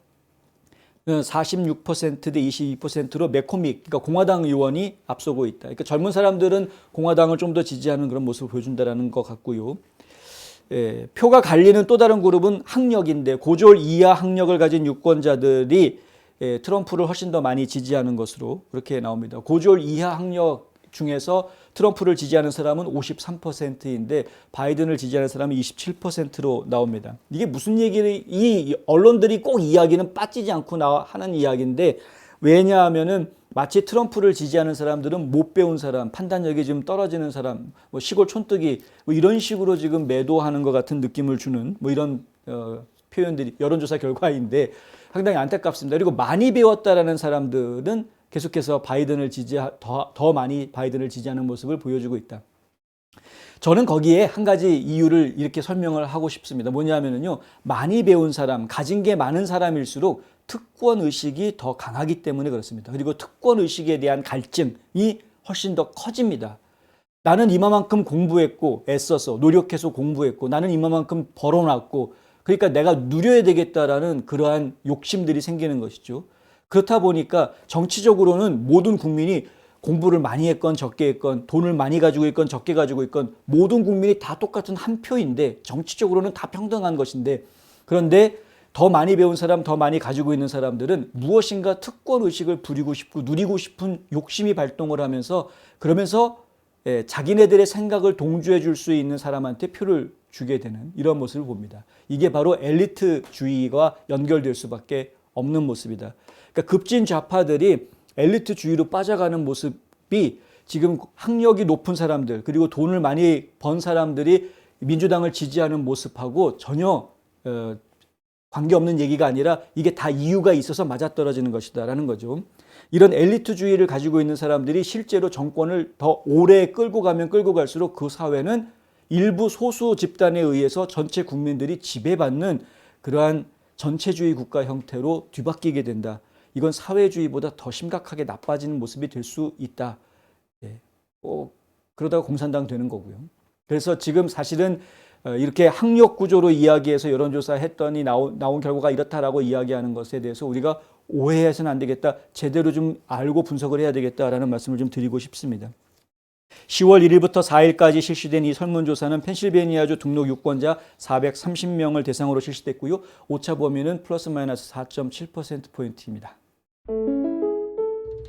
46% 대 22%로 맥코믹, 그러니까 공화당 의원이 앞서고 있다. 그러니까 젊은 사람들은 공화당을 좀 더 지지하는 그런 모습을 보여준다는 것 같고요. 표가 갈리는 또 다른 그룹은 학력인데 고졸 이하 학력을 가진 유권자들이 트럼프를 훨씬 더 많이 지지하는 것으로 그렇게 나옵니다. 고졸 이하 학력 중에서 트럼프를 지지하는 사람은 53%인데 바이든을 지지하는 사람은 27%로 나옵니다. 이게 무슨 얘기를, 이 언론들이 꼭 이야기는 빠지지 않고 하는 이야기인데, 왜냐하면은 마치 트럼프를 지지하는 사람들은 못 배운 사람, 판단력이 좀 떨어지는 사람, 뭐 시골 촌뜨기 뭐 이런 식으로 지금 매도하는 것 같은 느낌을 주는 뭐 이런 표현들이 여론조사 결과인데, 상당히 안타깝습니다. 그리고 많이 배웠다라는 사람들은 계속해서 더 많이 바이든을 지지하는 모습을 보여주고 있다. 저는 거기에 한 가지 이유를 이렇게 설명을 하고 싶습니다. 뭐냐면요, 많이 배운 사람, 가진 게 많은 사람일수록 특권 의식이 더 강하기 때문에 그렇습니다. 그리고 특권 의식에 대한 갈증이 훨씬 더 커집니다. 나는 이만큼 공부했고 애써서 노력해서 공부했고 나는 이만큼 벌어놨고 그러니까 내가 누려야 되겠다라는 그러한 욕심들이 생기는 것이죠. 그렇다 보니까 정치적으로는 모든 국민이 공부를 많이 했건 적게 했건 돈을 많이 가지고 있건 적게 가지고 있건 모든 국민이 다 똑같은 한 표인데 정치적으로는 다 평등한 것인데 그런데 더 많이 배운 사람, 더 많이 가지고 있는 사람들은 무엇인가 특권 의식을 부리고 싶고 누리고 싶은 욕심이 발동을 하면서 그러면서 자기네들의 생각을 동조해 줄 수 있는 사람한테 표를 주게 되는 이런 모습을 봅니다. 이게 바로 엘리트주의와 연결될 수밖에 없는 모습이다. 그러니까 급진 좌파들이 엘리트주의로 빠져가는 모습이 지금 학력이 높은 사람들 그리고 돈을 많이 번 사람들이 민주당을 지지하는 모습하고 전혀 관계없는 얘기가 아니라 이게 다 이유가 있어서 맞아떨어지는 것이다라는 거죠. 이런 엘리트주의를 가지고 있는 사람들이 실제로 정권을 더 오래 끌고 가면 끌고 갈수록 그 사회는 일부 소수 집단에 의해서 전체 국민들이 지배받는 그러한 전체주의 국가 형태로 뒤바뀌게 된다. 이건 사회주의보다 더 심각하게 나빠지는 모습이 될 수 있다. 그러다가 공산당 되는 거고요. 그래서 지금 사실은 이렇게 학력 구조로 이야기해서 여론조사 했더니 나온 결과가 이렇다라고 이야기하는 것에 대해서 우리가 오해해서는 안 되겠다. 제대로 좀 알고 분석을 해야 되겠다라는 말씀을 좀 드리고 싶습니다. 10월 1일부터 4일까지 실시된 이 설문조사는 펜실베니아주 등록 유권자 430명을 대상으로 실시됐고요. 오차 범위는 플러스 마이너스 4.7%포인트입니다.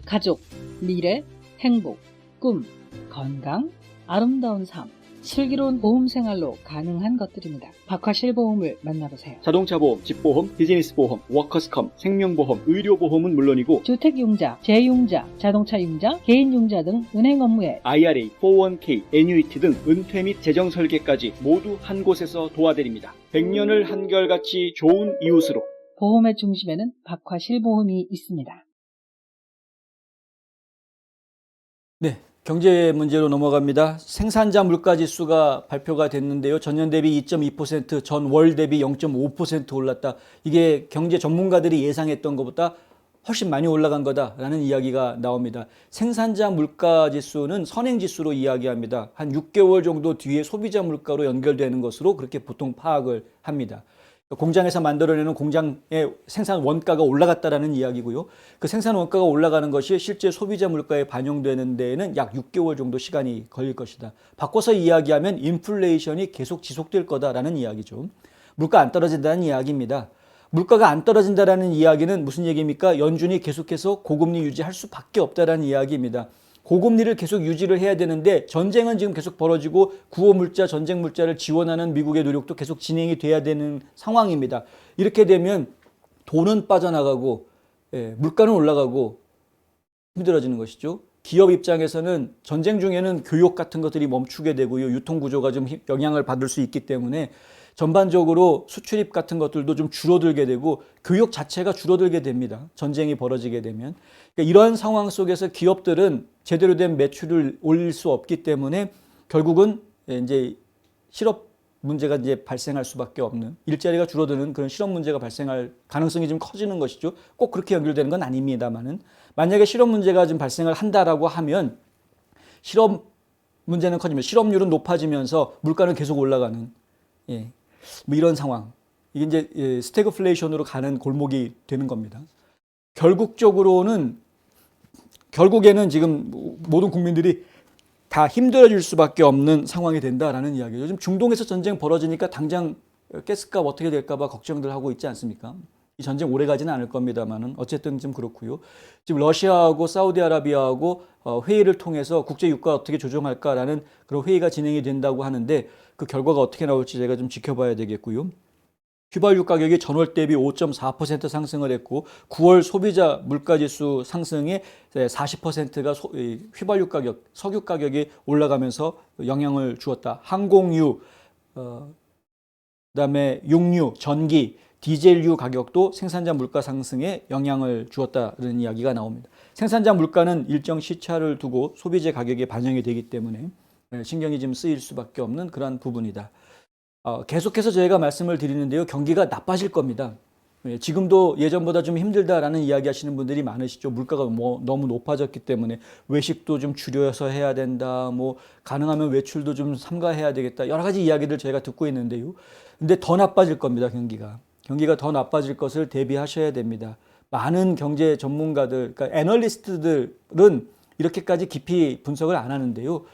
가족, 미래, 행복, 꿈, 건강, 아름다운 삶, 슬기로운 보험 생활로 가능한 것들입니다. 박화실보험을 만나보세요. 자동차 보험, 집보험, 비즈니스 보험, 워커스컴, 생명보험, 의료보험은 물론이고 주택융자, 재융자, 자동차융자, 개인융자 등 은행 업무에 IRA, 401k, 애뉴이티 등 은퇴 및 재정 설계까지 모두 한 곳에서 도와드립니다. 100년을 한결같이 좋은 이웃으로 보험의 중심에는 박화실보험이 있습니다. 네, 경제 문제로 넘어갑니다. 생산자 물가지수가 발표가 됐는데요. 전년 대비 2.2%, 전월 대비 0.5% 올랐다. 이게 경제 전문가들이 예상했던 것보다 훨씬 많이 올라간 거다라는 이야기가 나옵니다. 생산자 물가지수는 선행지수로 이야기합니다. 한 6개월 정도 뒤에 소비자 물가로 연결되는 것으로 그렇게 보통 파악을 합니다. 공장에서 만들어내는 공장의 생산 원가가 올라갔다라는 이야기고요. 그 생산 원가가 올라가는 것이 실제 소비자 물가에 반영되는 데에는 약 6개월 정도 시간이 걸릴 것이다. 바꿔서 이야기하면 인플레이션이 계속 지속될 거다라는 이야기죠. 물가 안 떨어진다는 이야기입니다. 물가가 안 떨어진다라는 이야기는 무슨 얘기입니까? 연준이 계속해서 고금리 유지할 수밖에 없다라는 이야기입니다. 고금리를 계속 유지를 해야 되는데 전쟁은 지금 계속 벌어지고 구호 물자, 전쟁 물자를 지원하는 미국의 노력도 계속 진행이 돼야 되는 상황입니다. 이렇게 되면 돈은 빠져나가고 물가는 올라가고 힘들어지는 것이죠. 기업 입장에서는 전쟁 중에는 교육 같은 것들이 멈추게 되고요. 유통 구조가 좀 영향을 받을 수 있기 때문에 전반적으로 수출입 같은 것들도 좀 줄어들게 되고 교육 자체가 줄어들게 됩니다. 전쟁이 벌어지게 되면. 그러니까 이러한 상황 속에서 기업들은 제대로 된 매출을 올릴 수 없기 때문에 결국은 이제 실업 문제가 이제 발생할 수밖에 없는, 일자리가 줄어드는 그런 실업 문제가 발생할 가능성이 좀 커지는 것이죠. 꼭 그렇게 연결되는 건 아닙니다만은, 만약에 실업 문제가 좀 발생을 한다라고 하면 실업 문제는 커지면 실업률은 높아지면서 물가는 계속 올라가는, 뭐 이런 상황. 이게 이제 스태그플레이션으로 가는 골목이 되는 겁니다. 결국에는 지금 모든 국민들이 다 힘들어질 수밖에 없는 상황이 된다라는 이야기죠. 요즘 중동에서 전쟁 벌어지니까 당장 가스값 어떻게 될까 봐 걱정들 하고 있지 않습니까? 이 전쟁 오래 가지는 않을 겁니다만은 어쨌든 좀 그렇고요. 지금 러시아하고 사우디아라비아하고 회의를 통해서 국제 유가 어떻게 조정할까라는 그런 회의가 진행이 된다고 하는데 그 결과가 어떻게 나올지 제가 좀 지켜봐야 되겠고요. 휘발유 가격이 전월 대비 5.4% 상승을 했고 9월 소비자 물가지수 상승에 40%가 휘발유 가격, 석유 가격이 올라가면서 영향을 주었다. 항공유, 그다음에 육류, 전기 디젤유 가격도 생산자 물가 상승에 영향을 주었다는 이야기가 나옵니다. 생산자 물가는 일정 시차를 두고 소비재 가격에 반영이 되기 때문에 신경이 좀 쓰일 수밖에 없는 그런 부분이다. 계속해서 저희가 말씀을 드리는데요. 경기가 나빠질 겁니다. 지금도 예전보다 좀 힘들다라는 이야기 하시는 분들이 많으시죠. 물가가 너무 높아졌기 때문에 외식도 좀 줄여서 해야 된다. 가능하면 외출도 좀 삼가해야 되겠다. 여러 가지 이야기들 저희가 듣고 있는데요. 근데 더 나빠질 겁니다. 경기가 더 나빠질 것을 대비하셔야 됩니다. 많은 경제 전문가들, 그러니까 애널리스트들은 이렇게까지 깊이 분석을 안 하는데요.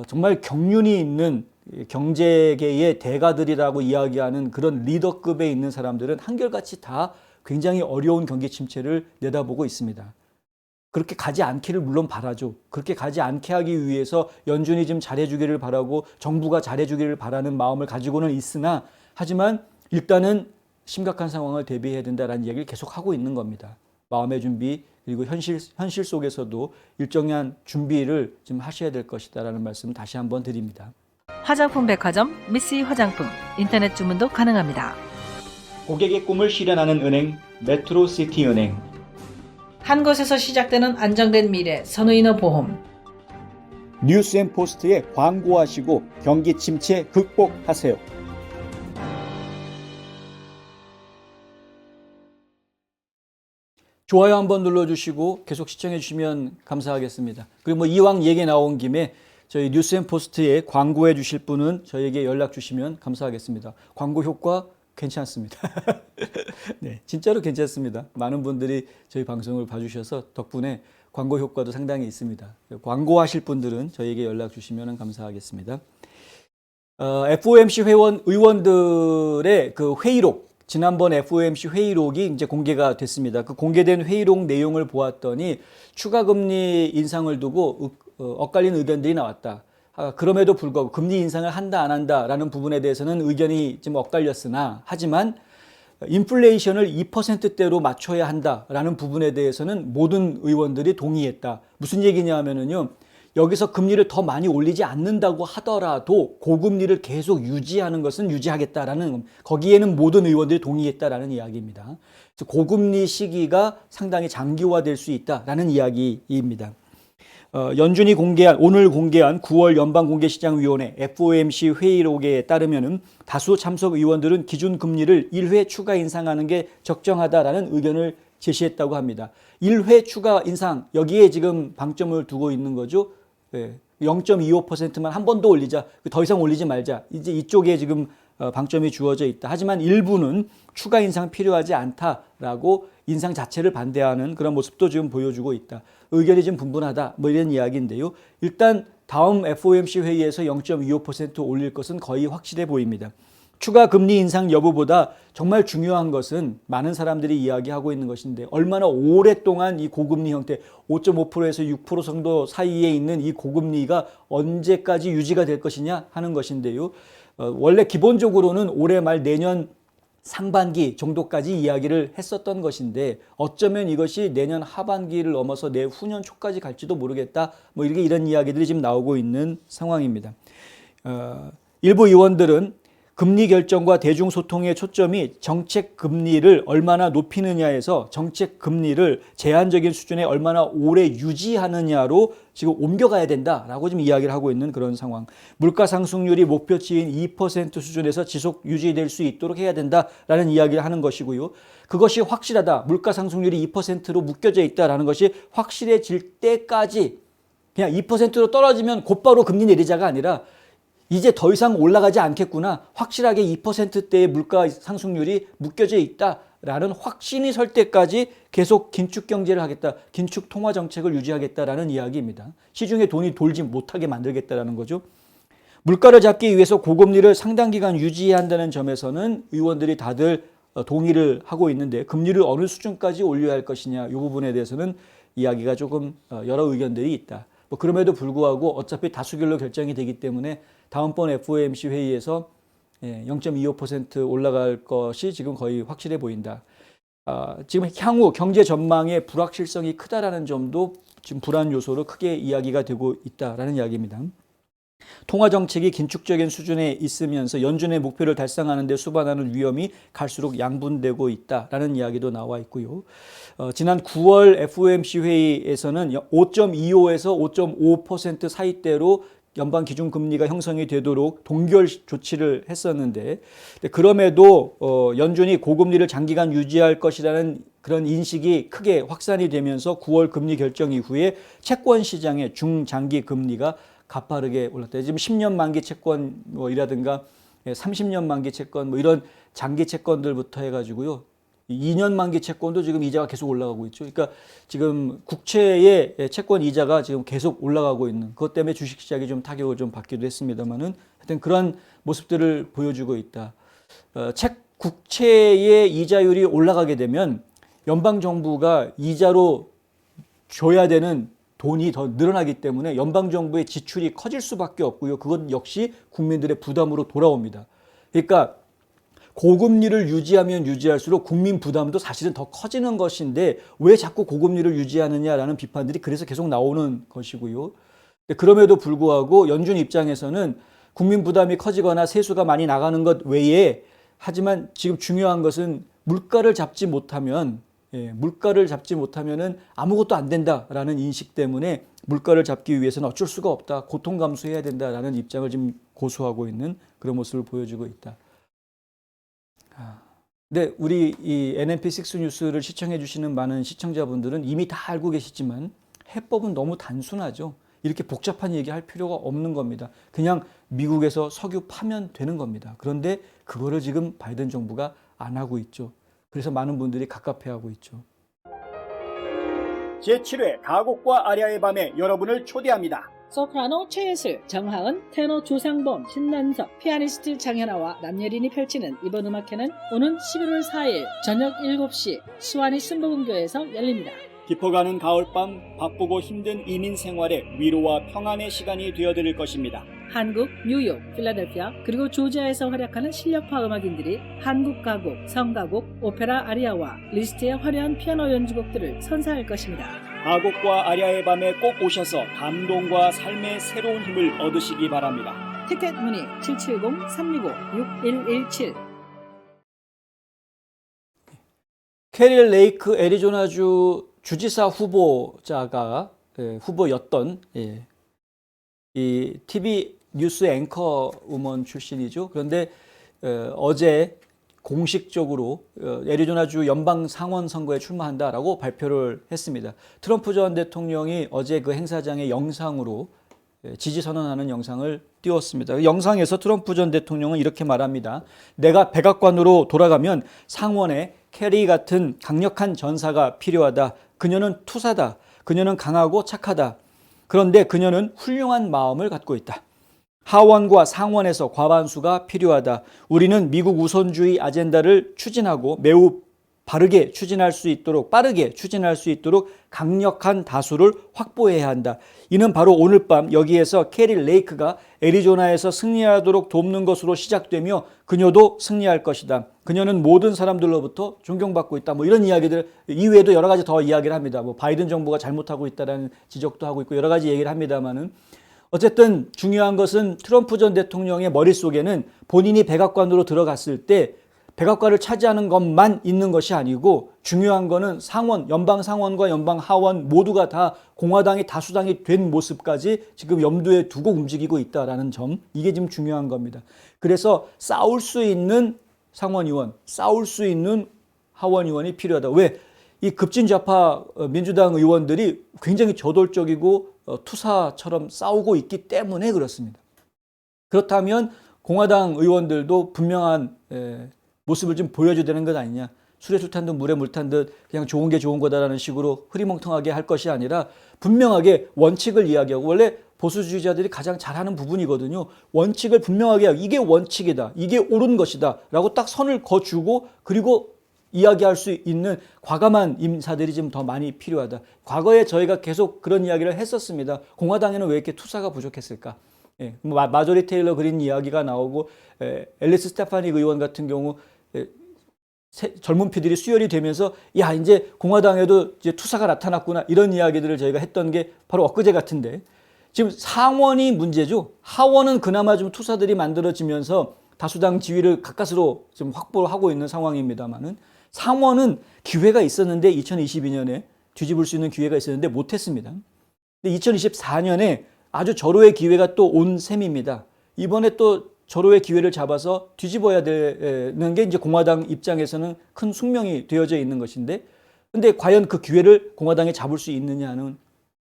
정말 경륜이 있는 경제계의 대가들이라고 이야기하는 그런 리더급에 있는 사람들은 한결같이 다 굉장히 어려운 경기 침체를 내다보고 있습니다. 그렇게 가지 않기를 물론 바라죠. 그렇게 가지 않게 하기 위해서 연준이 좀 잘해주기를 바라고 정부가 잘해주기를 바라는 마음을 가지고는 있으나 하지만 일단은 심각한 상황을 대비해야 된다는 이야기를 계속하고 있는 겁니다. 마음의 준비 그리고 현실 속에서도 일정한 준비를 좀 하셔야 될 것이다라는 말씀을 다시 한번 드립니다. 화장품 백화점 미쓰이 화장품 인터넷 주문도 가능합니다. 고객의 꿈을 실현하는 은행 메트로시티은행. 한 곳에서 시작되는 안정된 미래 선우인어 보험. 뉴스앤포스트에 광고하시고 경기 침체 극복하세요. 좋아요 한번 눌러주시고 계속 시청해 주시면 감사하겠습니다. 그리고 이왕 얘기 나온 김에 저희 뉴스앤포스트에 광고해 주실 분은 저에게 연락 주시면 감사하겠습니다. 광고 효과 괜찮습니다. 네, 진짜로 괜찮습니다. 많은 분들이 저희 방송을 봐주셔서 덕분에 광고 효과도 상당히 있습니다. 광고하실 분들은 저에게 연락 주시면 감사하겠습니다. FOMC 의원들의 그 회의록, 지난번 FOMC 회의록이 이제 공개가 됐습니다. 그 공개된 회의록 내용을 보았더니 추가 금리 인상을 두고 엇갈린 의견들이 나왔다. 그럼에도 불구하고 금리 인상을 한다 안 한다라는 부분에 대해서는 의견이 좀 엇갈렸으나 하지만 인플레이션을 2%대로 맞춰야 한다라는 부분에 대해서는 모든 의원들이 동의했다. 무슨 얘기냐 하면은요. 여기서 금리를 더 많이 올리지 않는다고 하더라도 고금리를 계속 유지하는 것은 유지하겠다라는 거기에는 모든 의원들이 동의했다라는 이야기입니다. 그래서 고금리 시기가 상당히 장기화될 수 있다라는 이야기입니다. 연준이 오늘 공개한 9월 연방공개시장위원회 FOMC 회의록에 따르면은 다수 참석 의원들은 기준 금리를 1회 추가 인상하는 게 적정하다라는 의견을 제시했다고 합니다. 1회 추가 인상 여기에 지금 방점을 두고 있는 거죠. 0.25%만 한 번 더 올리자. 더 이상 올리지 말자. 이제 이쪽에 지금 방점이 주어져 있다. 하지만 일부는 추가 인상 필요하지 않다라고 인상 자체를 반대하는 그런 모습도 지금 보여주고 있다. 의견이 좀 분분하다. 이런 이야기인데요. 일단 다음 FOMC 회의에서 0.25% 올릴 것은 거의 확실해 보입니다. 추가 금리 인상 여부보다 정말 중요한 것은 많은 사람들이 이야기하고 있는 것인데 얼마나 오랫동안 이 고금리 형태 5.5%에서 6% 정도 사이에 있는 이 고금리가 언제까지 유지가 될 것이냐 하는 것인데요. 원래 기본적으로는 올해 말 내년 상반기 정도까지 이야기를 했었던 것인데 어쩌면 이것이 내년 하반기를 넘어서 내후년 초까지 갈지도 모르겠다. 이런 이야기들이 지금 나오고 있는 상황입니다. 일부 의원들은 금리 결정과 대중소통의 초점이 정책 금리를 얼마나 높이느냐에서 정책 금리를 제한적인 수준에 얼마나 오래 유지하느냐로 지금 옮겨가야 된다라고 지금 이야기를 하고 있는 그런 상황. 물가 상승률이 목표치인 2% 수준에서 지속 유지될 수 있도록 해야 된다라는 이야기를 하는 것이고요. 그것이 확실하다. 물가 상승률이 2%로 묶여져 있다라는 것이 확실해질 때까지 그냥 2%로 떨어지면 곧바로 금리 내리자가 아니라 이제 더 이상 올라가지 않겠구나. 확실하게 2%대의 물가 상승률이 묶여져 있다라는 확신이 설 때까지 계속 긴축 경제를 하겠다. 긴축 통화 정책을 유지하겠다라는 이야기입니다. 시중에 돈이 돌지 못하게 만들겠다라는 거죠. 물가를 잡기 위해서 고금리를 상당 기간 유지해야 한다는 점에서는 의원들이 다들 동의를 하고 있는데 금리를 어느 수준까지 올려야 할 것이냐 이 부분에 대해서는 이야기가 조금 여러 의견들이 있다. 그럼에도 불구하고 어차피 다수결로 결정이 되기 때문에 다음번 FOMC 회의에서 0.25% 올라갈 것이 지금 거의 확실해 보인다. 지금 향후 경제 전망의 불확실성이 크다라는 점도 지금 불안 요소로 크게 이야기가 되고 있다라는 이야기입니다. 통화 정책이 긴축적인 수준에 있으면서 연준의 목표를 달성하는 데 수반하는 위험이 갈수록 양분되고 있다라는 이야기도 나와 있고요. 지난 9월 FOMC 회의에서는 5.25에서 5.5% 사이대로 연방 기준 금리가 형성이 되도록 동결 조치를 했었는데, 그럼에도 연준이 고금리를 장기간 유지할 것이라는 그런 인식이 크게 확산이 되면서 9월 금리 결정 이후에 채권 시장의 중장기 금리가 가파르게 올랐다. 지금 10년 만기 채권 이라든가 30년 만기 채권 이런 장기 채권들부터 해가지고요. 2년 만기 채권도 지금 이자가 계속 올라가고 있죠. 그러니까 지금 국채의 채권 이자가 지금 계속 올라가고 있는, 그것 때문에 주식 시장이 좀 타격을 좀 받기도 했습니다만은 하여튼 그런 모습들을 보여주고 있다. 국채의 이자율이 올라가게 되면 연방 정부가 이자로 줘야 되는 돈이 더 늘어나기 때문에 연방 정부의 지출이 커질 수밖에 없고요. 그건 역시 국민들의 부담으로 돌아옵니다. 그러니까 고금리를 유지하면 유지할수록 국민 부담도 사실은 더 커지는 것인데 왜 자꾸 고금리를 유지하느냐라는 비판들이 그래서 계속 나오는 것이고요. 그럼에도 불구하고 연준 입장에서는 국민 부담이 커지거나 세수가 많이 나가는 것 외에, 하지만 지금 중요한 것은 물가를 잡지 못하면은 아무것도 안 된다라는 인식 때문에 물가를 잡기 위해서는 어쩔 수가 없다, 고통 감수해야 된다라는 입장을 지금 고수하고 있는 그런 모습을 보여주고 있다. 근데 우리 이 NMP6 뉴스를 시청해 주시는 많은 시청자분들은 이미 다 알고 계시지만 해법은 너무 단순하죠. 이렇게 복잡한 얘기할 필요가 없는 겁니다. 그냥 미국에서 석유 파면 되는 겁니다. 그런데 그거를 지금 바이든 정부가 안 하고 있죠. 그래서 많은 분들이 갑갑해하고 있죠. 제7회 가곡과 아리아의 밤에 여러분을 초대합니다. 소프라노 최예슬, 정하은, 테너 조상범, 신난석, 피아니스트 장현아와 남예린이 펼치는 이번 음악회는 오는 11월 4일 저녁 7시 수완이 순복음교회에서 열립니다. 깊어가는 가을밤, 바쁘고 힘든 이민 생활에 위로와 평안의 시간이 되어드릴 것입니다. 한국, 뉴욕, 필라델피아, 그리고 조지아에서 활약하는 실력파 음악인들이 한국 가곡, 성가곡, 오페라 아리아와 리스트의 화려한 피아노 연주곡들을 선사할 것입니다. 가곡과 아리아의 밤에 꼭 오셔서 감동과 삶의 새로운 힘을 얻으시기 바랍니다. 티켓 문의 770-365-6117. 캐릴 레이크 애리조나주 주지사 후보자가 후보였던 이 TV 뉴스 앵커 우먼 출신이죠. 그런데 어제 공식적으로 애리조나주 연방 상원 선거에 출마한다라고 발표를 했습니다. 트럼프 전 대통령이 어제 그 행사장의 영상으로 지지 선언하는 영상을 띄웠습니다. 영상에서 트럼프 전 대통령은 이렇게 말합니다. 내가 백악관으로 돌아가면 상원에 캐리 같은 강력한 전사가 필요하다. 그녀는 투사다. 그녀는 강하고 착하다. 그런데 그녀는 훌륭한 마음을 갖고 있다. 하원과 상원에서 과반수가 필요하다. 우리는 미국 우선주의 아젠다를 추진하고 매우 빠르게 추진할 수 있도록 강력한 다수를 확보해야 한다. 이는 바로 오늘 밤 여기에서 캐리 레이크가 애리조나에서 승리하도록 돕는 것으로 시작되며 그녀도 승리할 것이다. 그녀는 모든 사람들로부터 존경받고 있다. 이런 이야기들 이외에도 여러 가지 더 이야기를 합니다. 바이든 정부가 잘못하고 있다는 지적도 하고 있고 여러 가지 얘기를 합니다만은 어쨌든 중요한 것은 트럼프 전 대통령의 머릿속에는 본인이 백악관으로 들어갔을 때 백악관을 차지하는 것만 있는 것이 아니고 중요한 거는 상원, 연방 상원과 연방 하원 모두가 다 공화당이 다수당이 된 모습까지 지금 염두에 두고 움직이고 있다라는 점, 이게 지금 중요한 겁니다. 그래서 싸울 수 있는 상원의원, 싸울 수 있는 하원의원이 필요하다. 왜? 이 급진좌파 민주당 의원들이 굉장히 저돌적이고 투사처럼 싸우고 있기 때문에 그렇습니다. 그렇다면 공화당 의원들도 분명한 모습을 좀 보여줘야 되는 것 아니냐. 술에 술 탄 듯 물에 물 탄 듯 그냥 좋은 게 좋은 거다라는 식으로 흐리멍텅하게 할 것이 아니라 분명하게 원칙을 이야기하고, 원래 보수주의자들이 가장 잘하는 부분이거든요. 원칙을 분명하게 하고 이게 원칙이다. 이게 옳은 것이다. 라고 딱 선을 거주고 그리고 이야기할 수 있는 과감한 인사들이 좀 더 많이 필요하다. 과거에 저희가 계속 그런 이야기를 했었습니다. 공화당에는 왜 이렇게 투사가 부족했을까? 마조리 테일러 그린 이야기가 나오고 앨리스 스테파닉 의원 같은 경우 젊은 피들이 수혈이 되면서 야 이제 공화당에도 이제 투사가 나타났구나 이런 이야기들을 저희가 했던 게 바로 엊그제 같은데, 지금 상원이 문제죠. 하원은 그나마 좀 투사들이 만들어지면서 다수당 지위를 가까스로 좀 확보를 하고 있는 상황입니다만은 상원은 기회가 있었는데 2022년에 뒤집을 수 있는 기회가 있었는데 못했습니다. 근데 2024년에 아주 절호의 기회가 또 온 셈입니다. 이번에 또 절호의 기회를 잡아서 뒤집어야 되는 게 이제 공화당 입장에서는 큰 숙명이 되어져 있는 것인데, 근데 과연 그 기회를 공화당이 잡을 수 있느냐는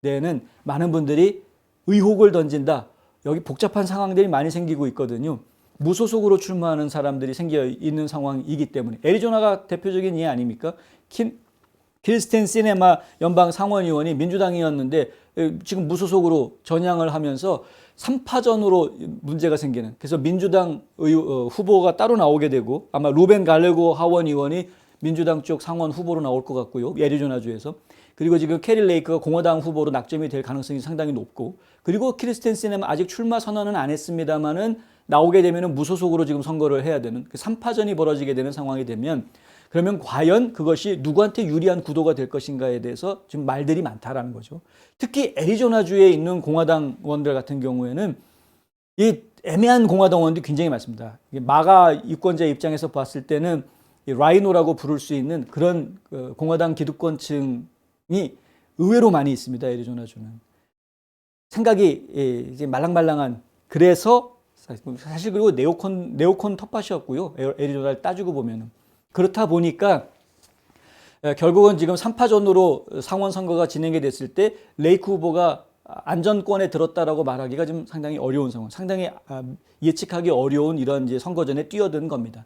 데는 많은 분들이 의혹을 던진다. 여기 복잡한 상황들이 많이 생기고 있거든요. 무소속으로 출마하는 사람들이 생겨 있는 상황이기 때문에. 애리조나가 대표적인 예 아닙니까? 키르스텐 시네마 연방 상원의원이 민주당이었는데 지금 무소속으로 전향을 하면서 3파전으로 문제가 생기는. 그래서 민주당 후보가 따로 나오게 되고 아마 루벤 갈레고 하원 의원이 민주당 쪽 상원 후보로 나올 것 같고요. 애리조나주에서. 그리고 지금 캐리 레이크가 공화당 후보로 낙점이 될 가능성이 상당히 높고, 그리고 크리스텐 시네마 아직 출마 선언은 안 했습니다만은 나오게 되면 무소속으로 지금 선거를 해야 되는 그 3파전이 벌어지게 되는 상황이 되면, 그러면 과연 그것이 누구한테 유리한 구도가 될 것인가에 대해서 지금 말들이 많다라는 거죠. 특히 애리조나주에 있는 공화당 의원들 같은 경우에는 이 애매한 공화당 의원들이 굉장히 많습니다. 마가 유권자 입장에서 봤을 때는 라이노라고 부를 수 있는 그런 공화당 기득권층이 의외로 많이 있습니다. 애리조나주는 생각이 이제 말랑말랑한. 그래서 사실 그리고 네오콘 텃밭이었고요. 애리조나를 따지고 보면은. 그렇다 보니까 결국은 지금 3파전으로 상원 선거가 진행이 됐을 때 레이크 후보가 안전권에 들었다라고 말하기가 좀 상당히 어려운 상황, 상당히 예측하기 어려운 이런 이제 선거전에 뛰어든 겁니다.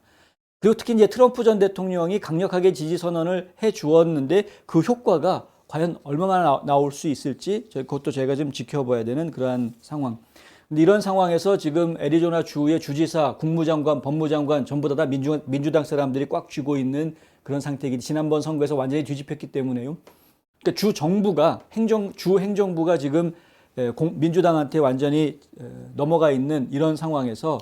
그리고 특히 이제 트럼프 전 대통령이 강력하게 지지 선언을 해 주었는데 그 효과가 과연 얼마나 나올 수 있을지 그것도 저희가 좀 지켜봐야 되는 그러한 상황. 근데 이런 상황에서 지금 애리조나 주의 주지사, 국무장관, 법무장관 전부 다 민주당 사람들이 꽉 쥐고 있는 그런 상태이기, 지난번 선거에서 완전히 뒤집혔기 때문에요. 그러니까 주 정부가 주 행정부가 지금 민주당한테 완전히 넘어가 있는 이런 상황에서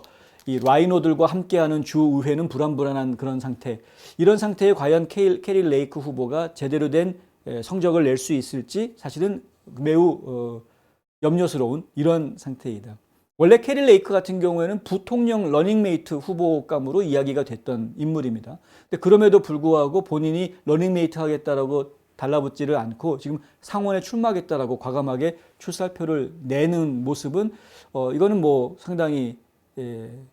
이 라이노들과 함께하는 주 의회는 불안불안한 그런 상태. 이런 상태에 과연 캐리 레이크 후보가 제대로 된 성적을 낼 수 있을지 사실은 매우 염려스러운 이런 상태이다. 원래 캐리 레이크 같은 경우에는 부통령 러닝메이트 후보감으로 이야기가 됐던 인물입니다. 근데 그럼에도 불구하고 본인이 러닝메이트 하겠다라고 달라붙지를 않고 지금 상원에 출마하겠다라고 과감하게 출사표를 내는 모습은 이거는 뭐 상당히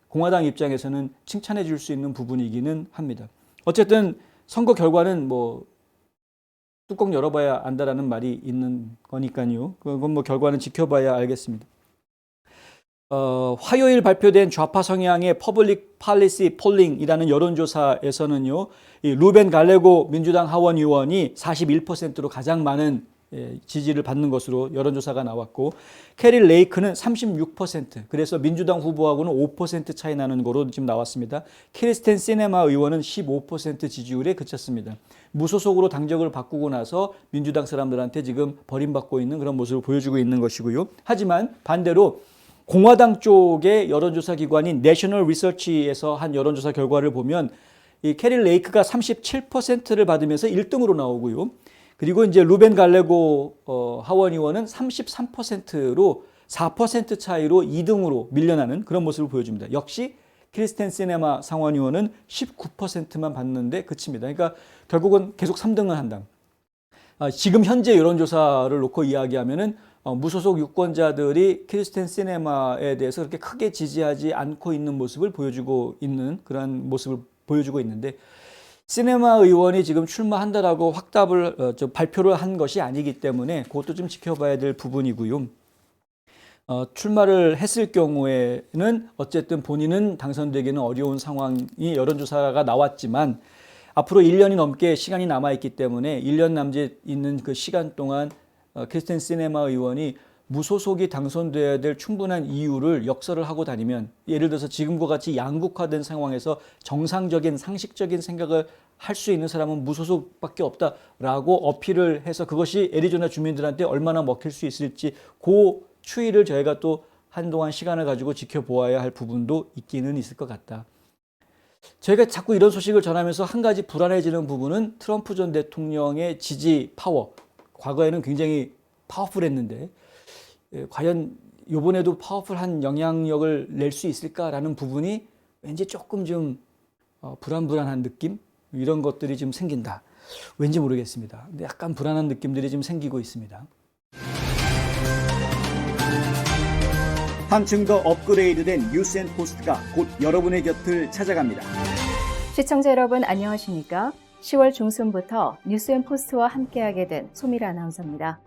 공화당 입장에서는 칭찬해 줄 수 있는 부분이기는 합니다. 어쨌든 선거 결과는 뭐 뚜껑 열어봐야 안다라는 말이 있는 거니까요. 그건 뭐 결과는 지켜봐야 알겠습니다. 화요일 발표된 좌파 성향의 퍼블릭 팔리시 폴링이라는 여론조사에서는요, 이 루벤 갈레고 민주당 하원 의원이 41%로 가장 많은 지지를 받는 것으로 여론조사가 나왔고, 캐리 레이크는 36%, 그래서 민주당 후보하고는 5% 차이 나는 거로 지금 나왔습니다. 키르스텐 시네마 의원은 15% 지지율에 그쳤습니다. 무소속으로 당적을 바꾸고 나서 민주당 사람들한테 지금 버림받고 있는 그런 모습을 보여주고 있는 것이고요. 하지만 반대로 공화당 쪽의 여론조사 기관인 내셔널 리서치에서 한 여론조사 결과를 보면 이 캐리 레이크가 37%를 받으면서 1등으로 나오고요. 그리고 이제 루벤 갈레고 하원 의원은 33%로 4% 차이로 2등으로 밀려나는 그런 모습을 보여줍니다. 역시 크리스텐 시네마 상원 의원은 19%만 받는데 그칩니다. 그러니까 결국은 계속 3등을 한다. 지금 현재 여론조사를 놓고 이야기하면은 무소속 유권자들이 크리스텐 시네마에 대해서 그렇게 크게 지지하지 않고 있는 모습을 보여주고 있는 그런 모습을 보여주고 있는데, 시네마 의원이 지금 출마한다라고 확답을 발표를 한 것이 아니기 때문에 그것도 좀 지켜봐야 될 부분이고요. 출마를 했을 경우에는 어쨌든 본인은 당선되기는 어려운 상황이 여론조사가 나왔지만 앞으로 1년이 넘게 시간이 남아있기 때문에 1년 남짓 있는 그 시간 동안 크리스텐 시네마 의원이 무소속이 당선돼야 될 충분한 이유를 역설을 하고 다니면, 예를 들어서 지금과 같이 양극화된 상황에서 정상적인 상식적인 생각을 할 수 있는 사람은 무소속밖에 없다라고 어필을 해서 그것이 애리조나 주민들한테 얼마나 먹힐 수 있을지 그 추이를 저희가 또 한동안 시간을 가지고 지켜보아야 할 부분도 있기는 있을 것 같다. 저희가 자꾸 이런 소식을 전하면서 한 가지 불안해지는 부분은 트럼프 전 대통령의 지지 파워, 과거에는 굉장히 파워풀했는데 과연 이번에도 파워풀한 영향력을 낼 수 있을까라는 부분이 왠지 조금 좀 불안불안한 느낌? 이런 것들이 좀 생긴다. 왠지 모르겠습니다. 근데 약간 불안한 느낌들이 좀 생기고 있습니다. 한층 더 업그레이드된 뉴스앤포스트가 곧 여러분의 곁을 찾아갑니다. 시청자 여러분 안녕하십니까? 10월 중순부터 뉴스앤포스트와 함께하게 된 소미라 아나운서입니다.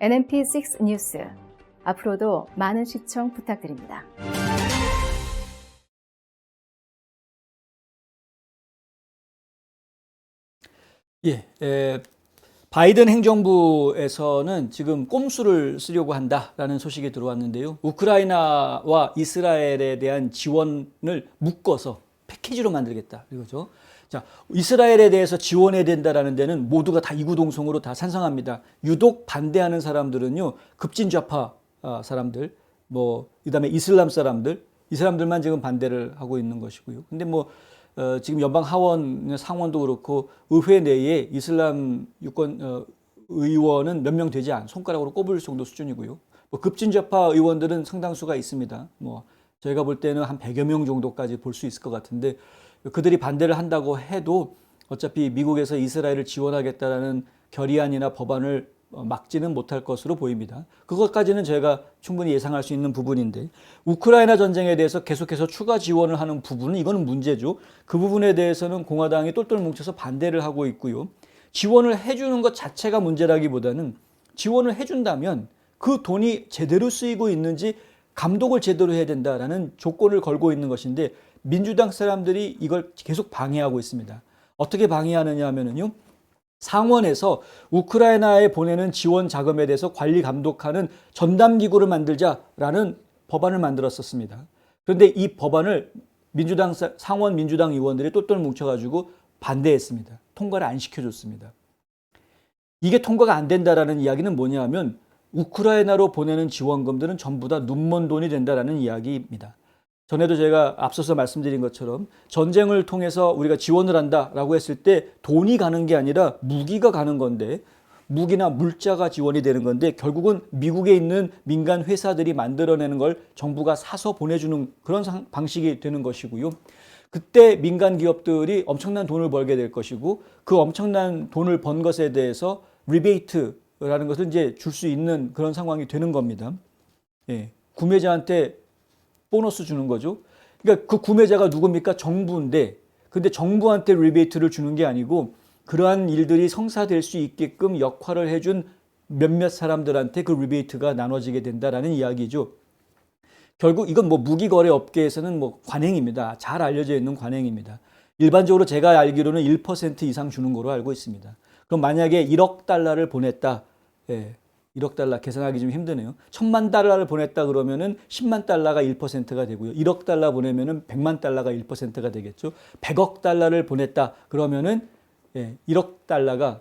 NMP6 뉴스, 앞으로도 많은 시청 부탁드립니다. 바이든 행정부에서는 지금 꼼수를 쓰려고 한다라는 소식이 들어왔는데요. 우크라이나와 이스라엘에 대한 지원을 묶어서 패키지로 만들겠다 이거죠. 자, 이스라엘에 대해서 지원해야 된다라는 데는 모두가 다 이구동성으로 다 찬성합니다. 유독 반대하는 사람들은요, 급진좌파 사람들, 그다음에 이슬람 사람들, 이 사람들만 지금 반대를 하고 있는 것이고요. 근데 지금 연방 하원 상원도 그렇고 의회 내에 이슬람 유권 의원은 몇 명 되지 않은 손가락으로 꼽을 정도 수준이고요. 급진좌파 의원들은 상당수가 있습니다. 저희가 볼 때는 한 100여 명 정도까지 볼 수 있을 것 같은데 그들이 반대를 한다고 해도 어차피 미국에서 이스라엘을 지원하겠다라는 결의안이나 법안을 막지는 못할 것으로 보입니다. 그것까지는 저희가 충분히 예상할 수 있는 부분인데 우크라이나 전쟁에 대해서 계속해서 추가 지원을 하는 부분은 이거는 문제죠. 그 부분에 대해서는 공화당이 똘똘 뭉쳐서 반대를 하고 있고요. 지원을 해주는 것 자체가 문제라기보다는 지원을 해준다면 그 돈이 제대로 쓰이고 있는지 감독을 제대로 해야 된다라는 조건을 걸고 있는 것인데 민주당 사람들이 이걸 계속 방해하고 있습니다. 어떻게 방해하느냐 하면요. 상원에서 우크라이나에 보내는 지원 자금에 대해서 관리 감독하는 전담기구를 만들자라는 법안을 만들었었습니다. 그런데 이 법안을 상원 민주당 의원들이 똘똘 뭉쳐가지고 반대했습니다. 통과를 안 시켜줬습니다. 이게 통과가 안 된다라는 이야기는 뭐냐 하면 우크라이나로 보내는 지원금들은 전부 다 눈먼 돈이 된다라는 이야기입니다. 전에도 제가 앞서서 말씀드린 것처럼 전쟁을 통해서 우리가 지원을 한다라고 했을 때 돈이 가는 게 아니라 무기가 가는 건데 무기나 물자가 지원이 되는 건데 결국은 미국에 있는 민간 회사들이 만들어내는 걸 정부가 사서 보내주는 그런 방식이 되는 것이고요. 그때 민간 기업들이 엄청난 돈을 벌게 될 것이고 그 엄청난 돈을 번 것에 대해서 리베이트라는 것을 이제 줄 수 있는 그런 상황이 되는 겁니다. 구매자한테 보너스 주는 거죠. 그러니까 그 구매자가 누굽니까? 정부인데 근데 정부한테 리베이트를 주는 게 아니고 그러한 일들이 성사될 수 있게끔 역할을 해준 몇몇 사람들한테 그 리베이트가 나눠지게 된다라는 이야기죠. 결국 이건 무기거래 업계에서는 관행입니다. 잘 알려져 있는 관행입니다. 일반적으로 제가 알기로는 1% 이상 주는 거로 알고 있습니다. 그럼 만약에 1억 달러를 보냈다. 1억 달러 계산하기 좀 힘드네요. 1000만 달러를 보냈다 그러면은 10만 달러가 1%가 되고요. 1억 달러 보내면은 100만 달러가 1%가 되겠죠. 100억 달러를 보냈다 그러면은 1억 달러가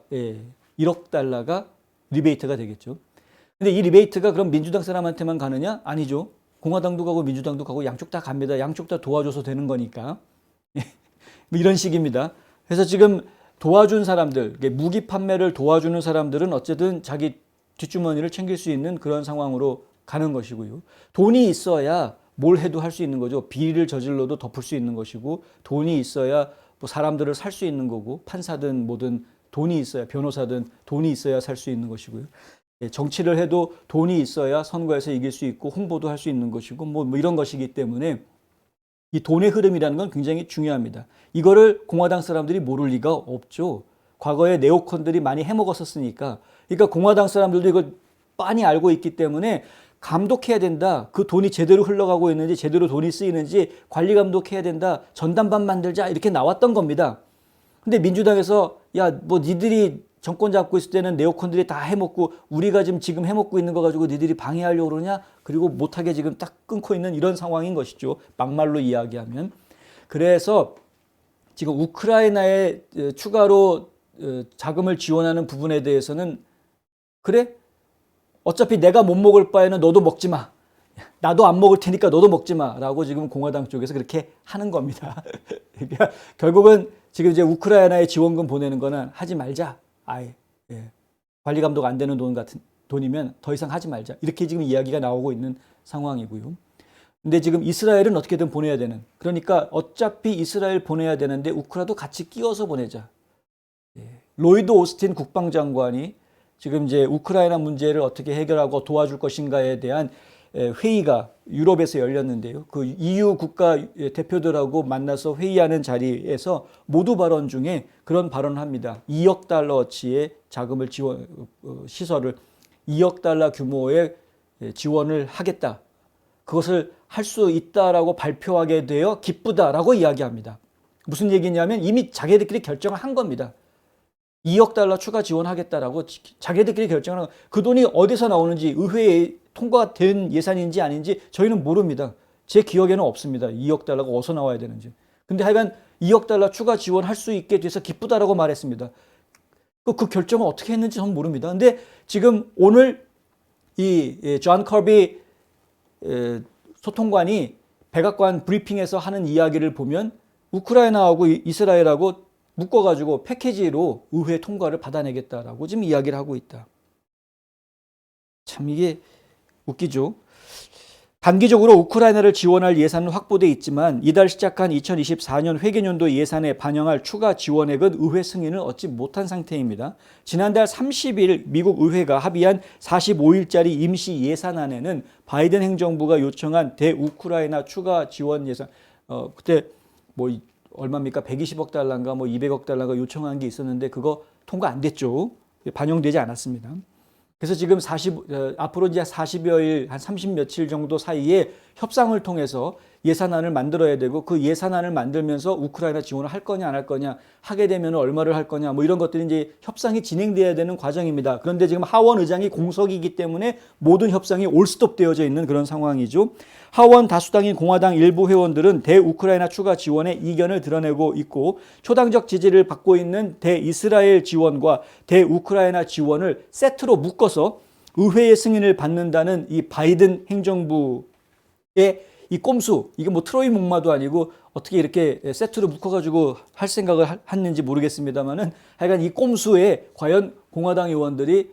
리베이트가 되겠죠. 근데 이 리베이트가 그럼 민주당 사람한테만 가느냐? 아니죠. 공화당도 가고 민주당도 가고 양쪽 다 갑니다. 양쪽 다 도와줘서 되는 거니까. 이런 식입니다. 그래서 지금 도와준 사람들, 무기 판매를 도와주는 사람들은 어쨌든 자기 뒷주머니를 챙길 수 있는 그런 상황으로 가는 것이고요. 돈이 있어야 뭘 해도 할 수 있는 거죠. 비리를 저질러도 덮을 수 있는 것이고 돈이 있어야 사람들을 살 수 있는 거고 판사든 뭐든 돈이 있어야 변호사든 돈이 있어야 살 수 있는 것이고요. 정치를 해도 돈이 있어야 선거에서 이길 수 있고 홍보도 할 수 있는 것이고 뭐 이런 것이기 때문에 이 돈의 흐름이라는 건 굉장히 중요합니다. 이거를 공화당 사람들이 모를 리가 없죠. 과거에 네오콘들이 많이 해먹었었으니까. 그러니까 공화당 사람들도 이걸 빤히 알고 있기 때문에 감독해야 된다. 그 돈이 제대로 흘러가고 있는지 제대로 돈이 쓰이는지 관리 감독해야 된다. 전담반 만들자 이렇게 나왔던 겁니다. 근데 민주당에서 니들이 정권 잡고 있을 때는 네오콘들이 다 해먹고 우리가 지금 해먹고 있는 거 가지고 니들이 방해하려고 그러냐? 그리고 못하게 지금 딱 끊고 있는 이런 상황인 것이죠. 막말로 이야기하면. 그래서 지금 우크라이나에 추가로 자금을 지원하는 부분에 대해서는 그래? 어차피 내가 못 먹을 바에는 너도 먹지 마. 나도 안 먹을 테니까 너도 먹지 마. 라고 지금 공화당 쪽에서 그렇게 하는 겁니다. 그러니까 결국은 지금 이제 우크라이나에 지원금 보내는 거는 하지 말자. 아예. 관리 감독 안 되는 돈 같은 돈이면 더 이상 하지 말자. 이렇게 지금 이야기가 나오고 있는 상황이고요. 근데 지금 이스라엘은 어떻게든 보내야 되는. 그러니까 어차피 이스라엘 보내야 되는데 우크라도 같이 끼워서 보내자. 로이드 오스틴 국방장관이 지금 이제 우크라이나 문제를 어떻게 해결하고 도와줄 것인가에 대한 회의가 유럽에서 열렸는데요. 그 EU 국가 대표들하고 만나서 회의하는 자리에서 모두 발언 중에 그런 발언을 합니다. 2억 달러어치의 자금을 시설을 2억 달러 규모의 지원을 하겠다. 그것을 할 수 있다라고 발표하게 되어 기쁘다라고 이야기합니다. 무슨 얘기냐면 이미 자기들끼리 결정을 한 겁니다. 2억 달러 추가 지원하겠다라고 자기들끼리 결정을 한 거. 그 돈이 어디서 나오는지 의회에 통과된 예산인지 아닌지 저희는 모릅니다. 제 기억에는 없습니다. 2억 달러가 어디서 나와야 되는지. 근데 하여간 2억 달러 추가 지원할 수 있게 돼서 기쁘다라고 말했습니다. 그 결정을 어떻게 했는지 저는 모릅니다. 근데 지금 오늘 이 존 커비 소통관이 백악관 브리핑에서 하는 이야기를 보면 우크라이나하고 이스라엘하고 묶어가지고 패키지로 의회 통과를 받아내겠다라고 지금 이야기를 하고 있다. 참 이게 웃기죠. 단기적으로 우크라이나를 지원할 예산은 확보돼 있지만 이달 시작한 2024년 회계년도 예산에 반영할 추가 지원액은 의회 승인을 얻지 못한 상태입니다. 지난달 30일 미국 의회가 합의한 45일짜리 임시 예산안에는 바이든 행정부가 요청한 대우크라이나 추가 지원 예산 그때 뭐 얼마입니까? 120억 달러인가 뭐 200억 달러가 요청한 게 있었는데 그거 통과 안 됐죠. 반영되지 않았습니다. 그래서 지금 앞으로 이제 40여일, 한 30 며칠 정도 사이에 협상을 통해서 예산안을 만들어야 되고 그 예산안을 만들면서 우크라이나 지원을 할 거냐 안 할 거냐, 하게 되면 얼마를 할 거냐 뭐 이런 것들이 이제 협상이 진행돼야 되는 과정입니다. 그런데 지금 하원 의장이 공석이기 때문에 모든 협상이 올스톱되어져 있는 그런 상황이죠. 하원 다수당인 공화당 일부 회원들은 대우크라이나 추가 지원에 이견을 드러내고 있고 초당적 지지를 받고 있는 대이스라엘 지원과 대우크라이나 지원을 세트로 묶어서 의회의 승인을 받는다는 이 바이든 행정부의 이 꼼수, 이게 뭐 트로이 목마도 아니고 어떻게 이렇게 세트로 묶어가지고 할 생각을 했는지 모르겠습니다만은 하여간 이 꼼수에 과연 공화당 의원들이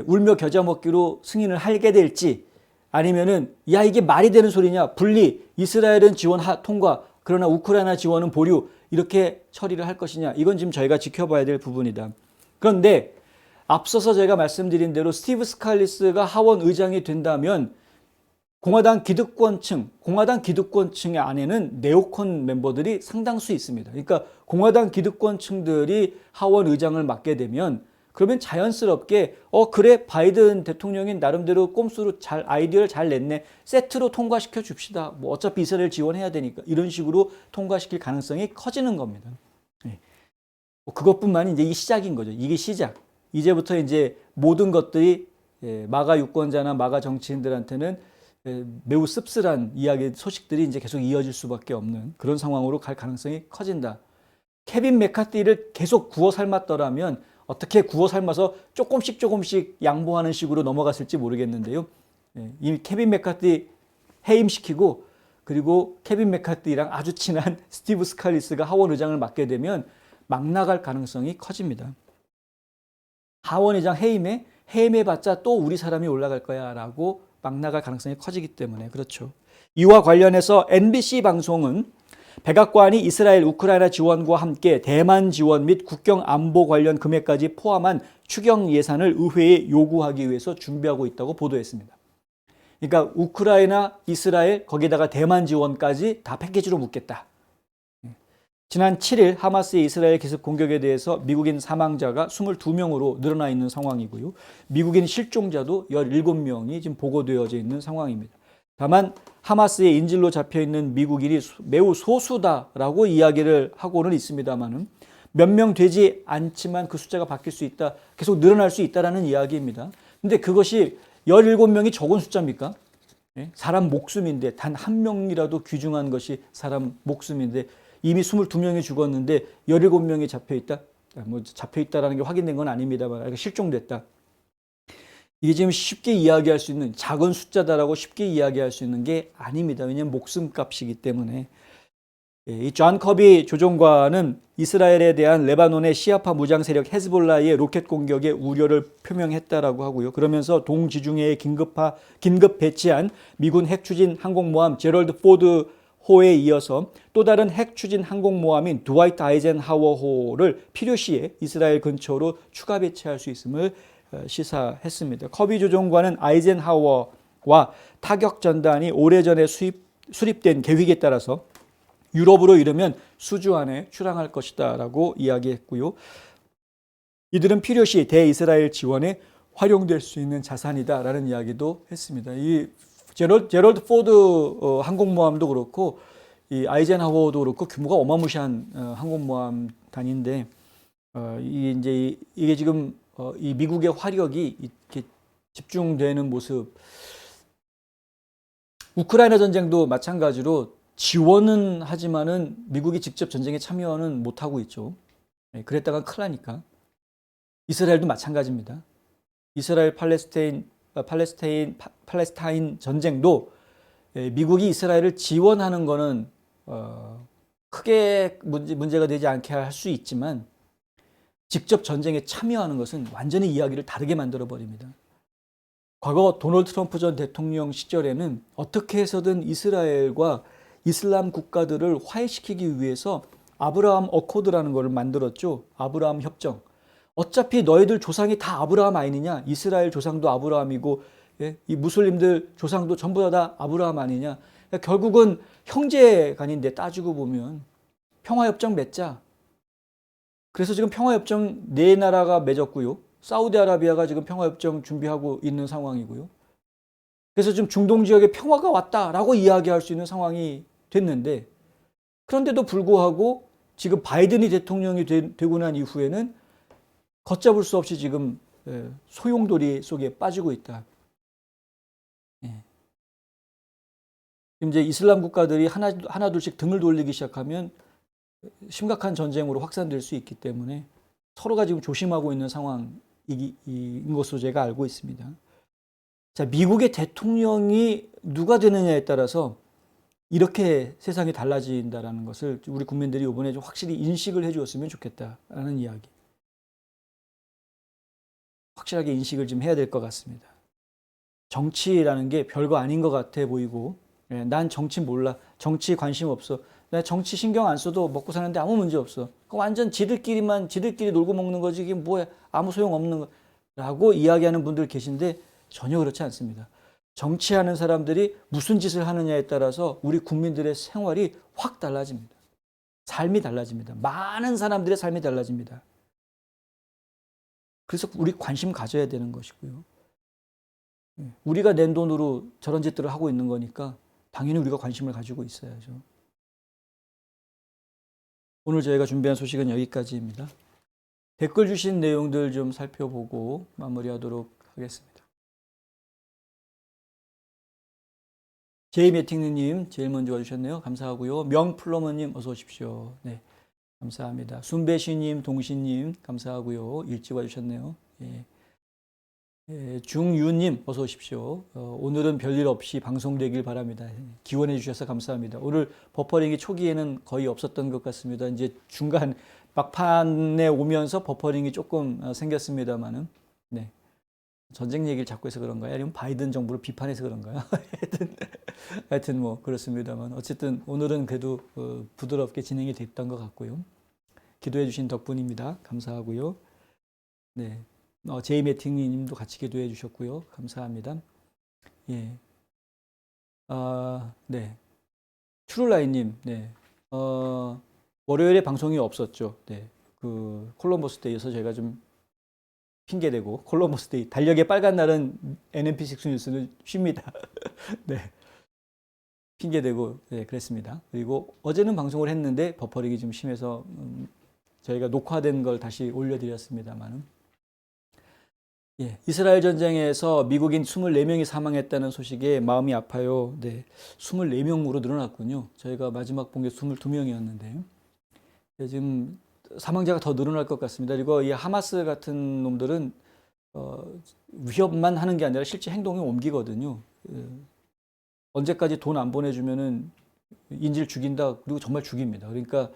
울며 겨자 먹기로 승인을 하게 될지 아니면은 야 이게 말이 되는 소리냐 분리 이스라엘은 지원 통과 그러나 우크라이나 지원은 보류 이렇게 처리를 할 것이냐 이건 지금 저희가 지켜봐야 될 부분이다. 그런데 앞서서 제가 말씀드린 대로 스티브 스칼리스가 하원 의장이 된다면 공화당 기득권층의 안에는 네오콘 멤버들이 상당수 있습니다. 그러니까 공화당 기득권층들이 하원 의장을 맡게 되면 그러면 자연스럽게 그래 바이든 대통령이 나름대로 꼼수로 잘 아이디어를 잘 냈네. 세트로 통과시켜 줍시다. 뭐 어차피 이스라엘 지원해야 되니까 이런 식으로 통과시킬 가능성이 커지는 겁니다. 그것뿐만이 이제 이 시작인 거죠. 이게 시작. 이제부터 이제 모든 것들이 마가 유권자나 마가 정치인들한테는 매우 씁쓸한 이야기 소식들이 이제 계속 이어질 수밖에 없는 그런 상황으로 갈 가능성이 커진다. 케빈 메카티를 계속 구워 삶았더라면 어떻게 구워 삶아서 조금씩 양보하는 식으로 넘어갔을지 모르겠는데요. 이 케빈 메카티 해임시키고 그리고 케빈 메카티랑 아주 친한 스티브 스칼리스가 하원 의장을 맡게 되면 막 나갈 가능성이 커집니다. 하원 의장 해임해봤자 또 우리 사람이 올라갈 거야 라고 막 나갈 가능성이 커지기 때문에 그렇죠. 이와 관련해서 NBC 방송은 백악관이 이스라엘 우크라이나 지원과 함께 대만 지원 및 국경 안보 관련 금액까지 포함한 추경 예산을 의회에 요구하기 위해서 준비하고 있다고 보도했습니다. 그러니까 우크라이나, 이스라엘 거기다가 대만 지원까지 다 패키지로 묻겠다. 지난 7일 하마스의 이스라엘 기습 공격에 대해서 미국인 사망자가 22명으로 늘어나 있는 상황이고요. 미국인 실종자도 17명이 지금 보고되어져 있는 상황입니다. 다만 하마스의 인질로 잡혀있는 미국인이 매우 소수다라고 이야기를 하고는 있습니다만은 몇 명 되지 않지만 그 숫자가 바뀔 수 있다. 계속 늘어날 수 있다라는 이야기입니다. 근데 그것이 17명이 적은 숫자입니까? 사람 목숨인데 단 한 명이라도 귀중한 것이 사람 목숨인데 이미 22명이 죽었는데 17명이 잡혀있다? 뭐 잡혀있다라는 게 확인된 건 아닙니다만 실종됐다. 이게 지금 쉽게 이야기할 수 있는 작은 숫자다라고 쉽게 이야기할 수 있는 게 아닙니다. 왜냐하면 목숨값이기 때문에 이 존 커비 조종관은 이스라엘에 대한 레바논의 시아파 무장 세력 헤즈볼라의 로켓 공격에 우려를 표명했다라고 하고요. 그러면서 동지중해에 긴급 배치한 미군 핵추진 항공모함 제럴드 포드 호에 이어서 또 다른 핵추진 항공모함인 드와이트 아이젠하워호를 필요시에 이스라엘 근처로 추가 배치할 수 있음을 시사했습니다. 커비 조종관은 아이젠하워와 타격 전단이 오래전에 수립된 계획에 따라서 유럽으로 이르면 수주 안에 출항할 것이다 라고 이야기했고요. 이들은 필요시 대이스라엘 지원에 활용될 수 있는 자산이다 라는 이야기도 했습니다. 이 제럴드 포드 항공모함도 그렇고 이 아이젠하워도 그렇고 규모가 어마무시한 항공모함 단인데 이게 지금 이 미국의 화력이 이렇게 집중되는 모습. 우크라이나 전쟁도 마찬가지로 지원은 하지만은 미국이 직접 전쟁에 참여는 못하고 있죠. 그랬다가 큰일 나니까. 이스라엘도 마찬가지입니다. 이스라엘 팔레스타인 전쟁도 미국이 이스라엘을 지원하는 거는 크게 문제가 되지 않게 할 수 있지만 직접 전쟁에 참여하는 것은 완전히 이야기를 다르게 만들어 버립니다. 과거 도널드 트럼프 전 대통령 시절에는 어떻게 해서든 이스라엘과 이슬람 국가들을 화해시키기 위해서 아브라함 어코드라는 것을 만들었죠. 아브라함 협정. 어차피 너희들 조상이 다 아브라함 아니냐? 이스라엘 조상도 아브라함이고 이 무슬림들 조상도 전부 다 아브라함 아니냐? 결국은 형제간인데 따지고 보면 평화협정 맺자. 그래서 지금 평화협정 4나라가 맺었고요. 사우디아라비아가 지금 평화협정 준비하고 있는 상황이고요. 그래서 지금 중동 지역에 평화가 왔다라고 이야기할 수 있는 상황이 됐는데 그런데도 불구하고 지금 바이든이 대통령이 되고 난 이후에는 걷잡을 수 없이 지금 소용돌이 속에 빠지고 있다. 이제 이슬람 국가들이 하나둘씩 등을 돌리기 시작하면 심각한 전쟁으로 확산될 수 있기 때문에 서로가 지금 조심하고 있는 상황인 것으로 제가 알고 있습니다. 자, 미국의 대통령이 누가 되느냐에 따라서 이렇게 세상이 달라진다는 것을 우리 국민들이 이번에 좀 확실히 인식을 해주었으면 좋겠다라는 이야기. 확실하게 인식을 좀 해야 될 것 같습니다. 정치라는 게 별거 아닌 것 같아 보이고 난 정치 몰라. 정치 관심 없어. 나 정치 신경 안 써도 먹고 사는데 아무 문제 없어. 완전 지들끼리 놀고 먹는 거지. 이게 뭐야. 아무 소용 없는 거라고 이야기하는 분들 계신데 전혀 그렇지 않습니다. 정치하는 사람들이 무슨 짓을 하느냐에 따라서 우리 국민들의 생활이 확 달라집니다. 삶이 달라집니다. 많은 사람들의 삶이 달라집니다. 그래서 우리 관심 가져야 되는 것이고요. 우리가 낸 돈으로 저런 짓들을 하고 있는 거니까 당연히 우리가 관심을 가지고 있어야죠. 오늘 저희가 준비한 소식은 여기까지입니다. 댓글 주신 내용들 좀 살펴보고 마무리하도록 하겠습니다. 제이매팅님 제일 먼저 와주셨네요. 감사하고요. 명플러머님 어서 오십시오. 네, 감사합니다. 순배시님, 동시님 감사하고요. 일찍 와주셨네요. 중유님 어서 오십시오. 오늘은 별일 없이 방송되길 바랍니다. 기원해 주셔서 감사합니다. 오늘 버퍼링이 초기에는 거의 없었던 것 같습니다. 이제 중간 막판에 오면서 버퍼링이 조금 생겼습니다만은 네. 전쟁 얘기를 자꾸 해서 그런가요? 아니면 바이든 정부를 비판해서 그런가요? 하여튼 뭐 그렇습니다만 어쨌든 오늘은 그래도 부드럽게 진행이 됐던 것 같고요. 기도해 주신 덕분입니다. 감사하고요. 네. 제이매팅님도 같이 기도해 주셨고요. 감사합니다. 예. 네. 트룰라인님, 네. 월요일에 방송이 없었죠. 네. 그 콜럼버스 데이에서 제가 좀 핑계대고 콜럼버스 데이 달력의 빨간 날은 NMP6 뉴스는 쉽니다. 네. 핑계대고 네, 그랬습니다. 그리고 어제는 방송을 했는데 버퍼링이 좀 심해서 저희가 녹화된 걸 다시 올려드렸습니다만은 예, 이스라엘 전쟁에서 미국인 24명이 사망했다는 소식에 마음이 아파요. 네, 24명으로 늘어났군요. 저희가 마지막 본 게 22명이었는데 지금 사망자가 더 늘어날 것 같습니다. 그리고 이 하마스 같은 놈들은 위협만 하는 게 아니라 실제 행동에 옮기거든요. 언제까지 돈 안 보내주면은 인질 죽인다. 그리고 정말 죽입니다. 그러니까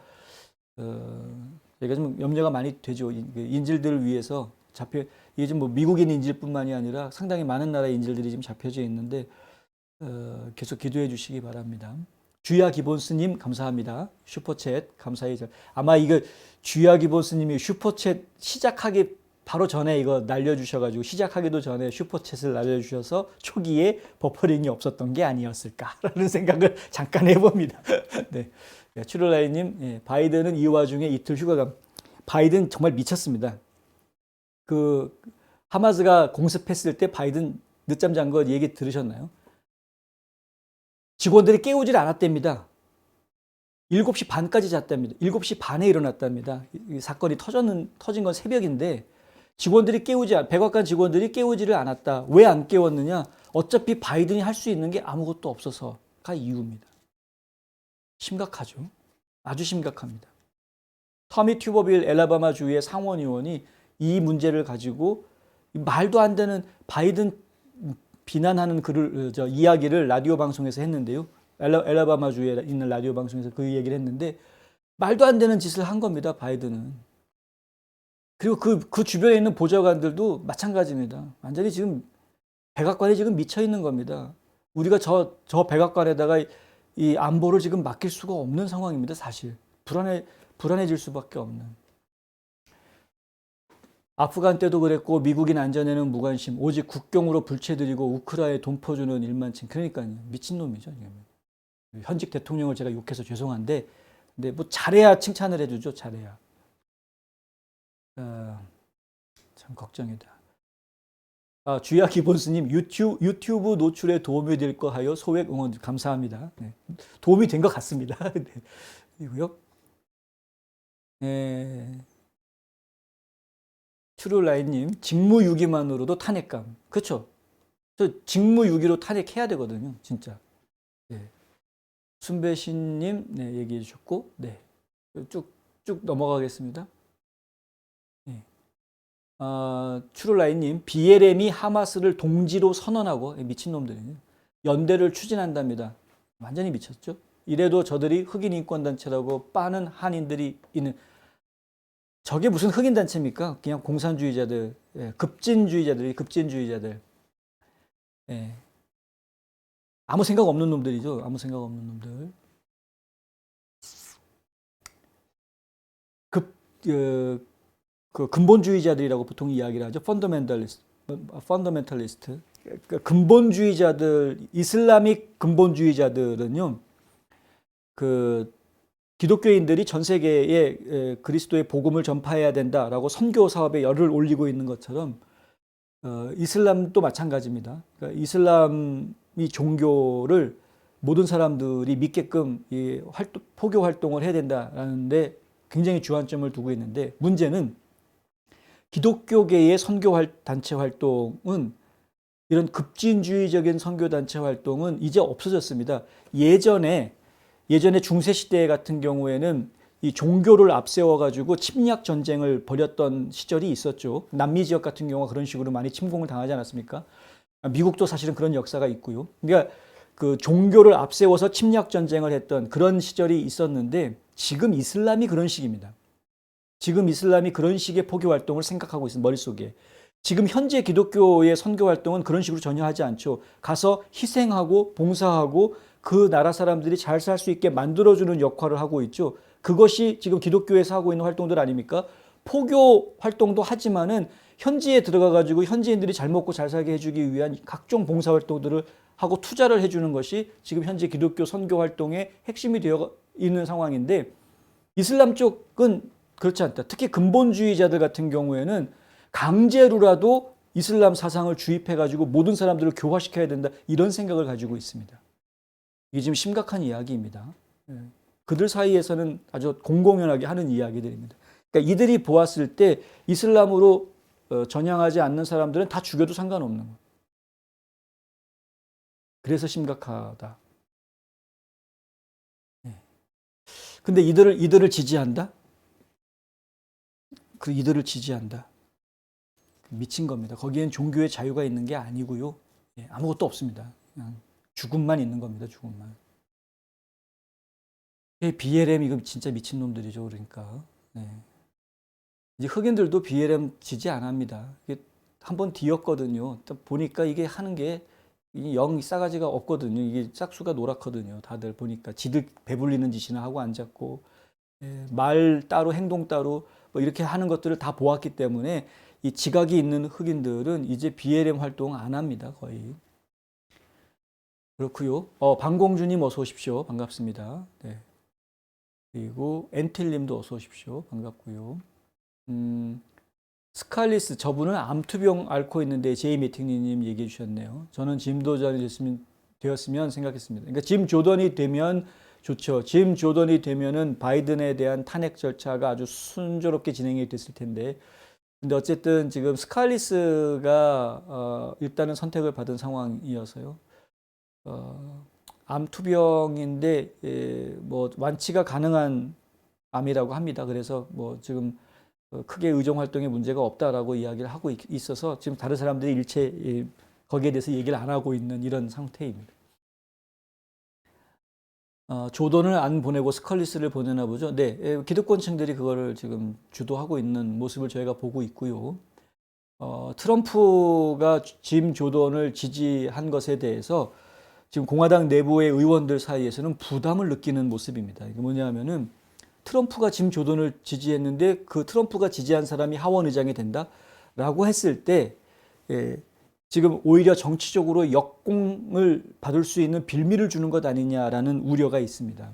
제가 좀 염려가 많이 되죠. 인질들을 위해서 이게 좀 뭐 미국인 인질뿐만이 아니라 상당히 많은 나라의 인질들이 지금 잡혀져 있는데 계속 기도해 주시기 바랍니다. 주야 기본스님 감사합니다. 슈퍼챗 감사히 아마 이거 주야 기본스님이 슈퍼챗 시작하기 바로 전에 이거 날려주셔가지고 시작하기도 전에 슈퍼챗을 날려주셔서 초기에 버퍼링이 없었던 게 아니었을까라는 생각을 잠깐 해봅니다. 네. 추럴라이님, 예, 바이든은 이 와중에 이틀 휴가감. 바이든 정말 미쳤습니다. 그 하마스가 공습했을 때 바이든 늦잠 잔 거 얘기 들으셨나요? 직원들이 깨우질 않았답니다. 7시 반까지 잤답니다. 7시 반에 일어났답니다. 이 사건이 터진 건 새벽인데 백악관 직원들이 깨우지를 않았다. 왜 안 깨웠느냐? 어차피 바이든이 할 수 있는 게 아무것도 없어서가 이유입니다. 심각하죠. 아주 심각합니다. 터미 튜버빌 엘라바마주의 상원의원이 이 문제를 가지고 말도 안 되는 바이든 비난하는 이야기를 라디오 방송에서 했는데요. 엘라바마주에 있는 라디오 방송에서 그 얘기를 했는데 말도 안 되는 짓을 한 겁니다. 바이든은. 그리고 그 주변에 있는 보좌관들도 마찬가지입니다. 완전히 지금 백악관이 지금 미쳐 있는 겁니다. 우리가 저 백악관에다가 이 안보를 지금 맡길 수가 없는 상황입니다. 사실 불안해질 수밖에 없는. 아프간 때도 그랬고 미국인 안전에는 무관심, 오직 국경으로 불체들이고 우크라이나에 돈 퍼주는 일만큼. 그러니까요. 미친놈이죠. 현직 대통령을 제가 욕해서 죄송한데 근데 뭐 잘해야 칭찬을 해주죠. 잘해야. 참 걱정이다. 주야 기본스님 유튜브 노출에 도움이 될 거 하여 소액 응원 감사합니다. 네. 도움이 된 것 같습니다. 네. 그리고요. 추룰라인님 직무유기만으로도 탄핵감. 그렇죠. 저 직무유기로 탄핵해야 되거든요. 진짜. 네. 순배신님 네, 얘기해 주셨고 네. 쭉 넘어가겠습니다. 네. 추룰라인님 BLM이 하마스를 동지로 선언하고 미친놈들이네요. 연대를 추진한답니다. 완전히 미쳤죠. 이래도 저들이 흑인 인권단체라고 빠는 한인들이 있는 저게 무슨 흑인단체입니까? 그냥 공산주의자들, 급진주의자들. 예. 아무 생각 없는 놈들이죠. 아무 생각 없는 놈들. 그 근본주의자들이라고 보통 이야기를 하죠. 펀더멘탈리스트. 근본주의자들, 이슬람익 근본주의자들은요. 기독교인들이 전 세계에 그리스도의 복음을 전파해야 된다라고 선교 사업에 열을 올리고 있는 것처럼 이슬람도 마찬가지입니다. 그러니까 이슬람이 종교를 모든 사람들이 믿게끔 포교 활동을 해야 된다라는데 굉장히 주안점을 두고 있는데 문제는 기독교계의 선교 단체 활동은 이런 급진주의적인 선교 단체 활동은 이제 없어졌습니다. 예전에 중세시대 같은 경우에는 이 종교를 앞세워가지고 침략 전쟁을 벌였던 시절이 있었죠. 남미 지역 같은 경우가 그런 식으로 많이 침공을 당하지 않았습니까? 미국도 사실은 그런 역사가 있고요. 그러니까 그 종교를 앞세워서 침략 전쟁을 했던 그런 시절이 있었는데 지금 이슬람이 그런 식입니다. 지금 이슬람이 그런 식의 포교 활동을 생각하고 있습니다. 머릿속에. 지금 현재 기독교의 선교 활동은 그런 식으로 전혀 하지 않죠. 가서 희생하고 봉사하고 그 나라 사람들이 잘 살 수 있게 만들어주는 역할을 하고 있죠. 그것이 지금 기독교에서 하고 있는 활동들 아닙니까? 포교 활동도 하지만은 현지에 들어가가지고 현지인들이 잘 먹고 잘 살게 해주기 위한 각종 봉사 활동들을 하고 투자를 해주는 것이 지금 현재 기독교 선교 활동의 핵심이 되어 있는 상황인데 이슬람 쪽은 그렇지 않다. 특히 근본주의자들 같은 경우에는 강제로라도 이슬람 사상을 주입해가지고 모든 사람들을 교화시켜야 된다. 이런 생각을 가지고 있습니다. 이게 지금 심각한 이야기입니다. 그들 사이에서는 아주 공공연하게 하는 이야기들입니다. 그러니까 이들이 보았을 때 이슬람으로 전향하지 않는 사람들은 다 죽여도 상관없는 거예요. 그래서 심각하다. 근데 이들을 지지한다? 이들을 지지한다. 미친 겁니다. 거기엔 종교의 자유가 있는 게 아니고요. 아무것도 없습니다. 그냥 죽음만 있는 겁니다. 죽음만. BLM 이거 진짜 미친놈들이죠. 그러니까. 네. 이제 흑인들도 BLM 지지 안 합니다. 이게 한번 뒤었거든요. 보니까 이게 하는 게 영 싸가지가 없거든요. 이게 짝수가 노랗거든요. 다들 보니까 지들 배불리는 짓이나 하고 앉았고, 말 따로 행동 따로 뭐 이렇게 하는 것들을 다 보았기 때문에 이 지각이 있는 흑인들은 이제 BLM 활동 안 합니다. 거의. 그렇고요. 방공주님 어서 오십시오. 반갑습니다. 네. 그리고 엔틸님도 어서 오십시오. 반갑고요. 스칼리스 저분은 암투병 앓고 있는데 제이 매팅리님 얘기해 주셨네요. 저는 짐 조던이 되었으면 생각했습니다. 그러니까 짐 조던이 되면 좋죠. 짐 조던이 되면은 바이든에 대한 탄핵 절차가 아주 순조롭게 진행이 됐을 텐데, 근데 어쨌든 지금 스칼리스가 일단은 선택을 받은 상황이어서요. 암투병인데 뭐 완치가 가능한 암이라고 합니다. 그래서 뭐 지금 크게 의정 활동에 문제가 없다라고 이야기를 하고 있어서 지금 다른 사람들이 일체 거기에 대해서 얘기를 안 하고 있는 이런 상태입니다. 조던을 안 보내고 스컬리스를 보내나 보죠. 네, 기득권층들이 그거를 지금 주도하고 있는 모습을 저희가 보고 있고요. 트럼프가 짐 조던을 지지한 것에 대해서 지금 공화당 내부의 의원들 사이에서는 부담을 느끼는 모습입니다. 이게 뭐냐면은 트럼프가 짐 조던을 지지했는데 그 트럼프가 지지한 사람이 하원 의장이 된다라고 했을 때 지금 오히려 정치적으로 역공을 받을 수 있는 빌미를 주는 것 아니냐라는 우려가 있습니다.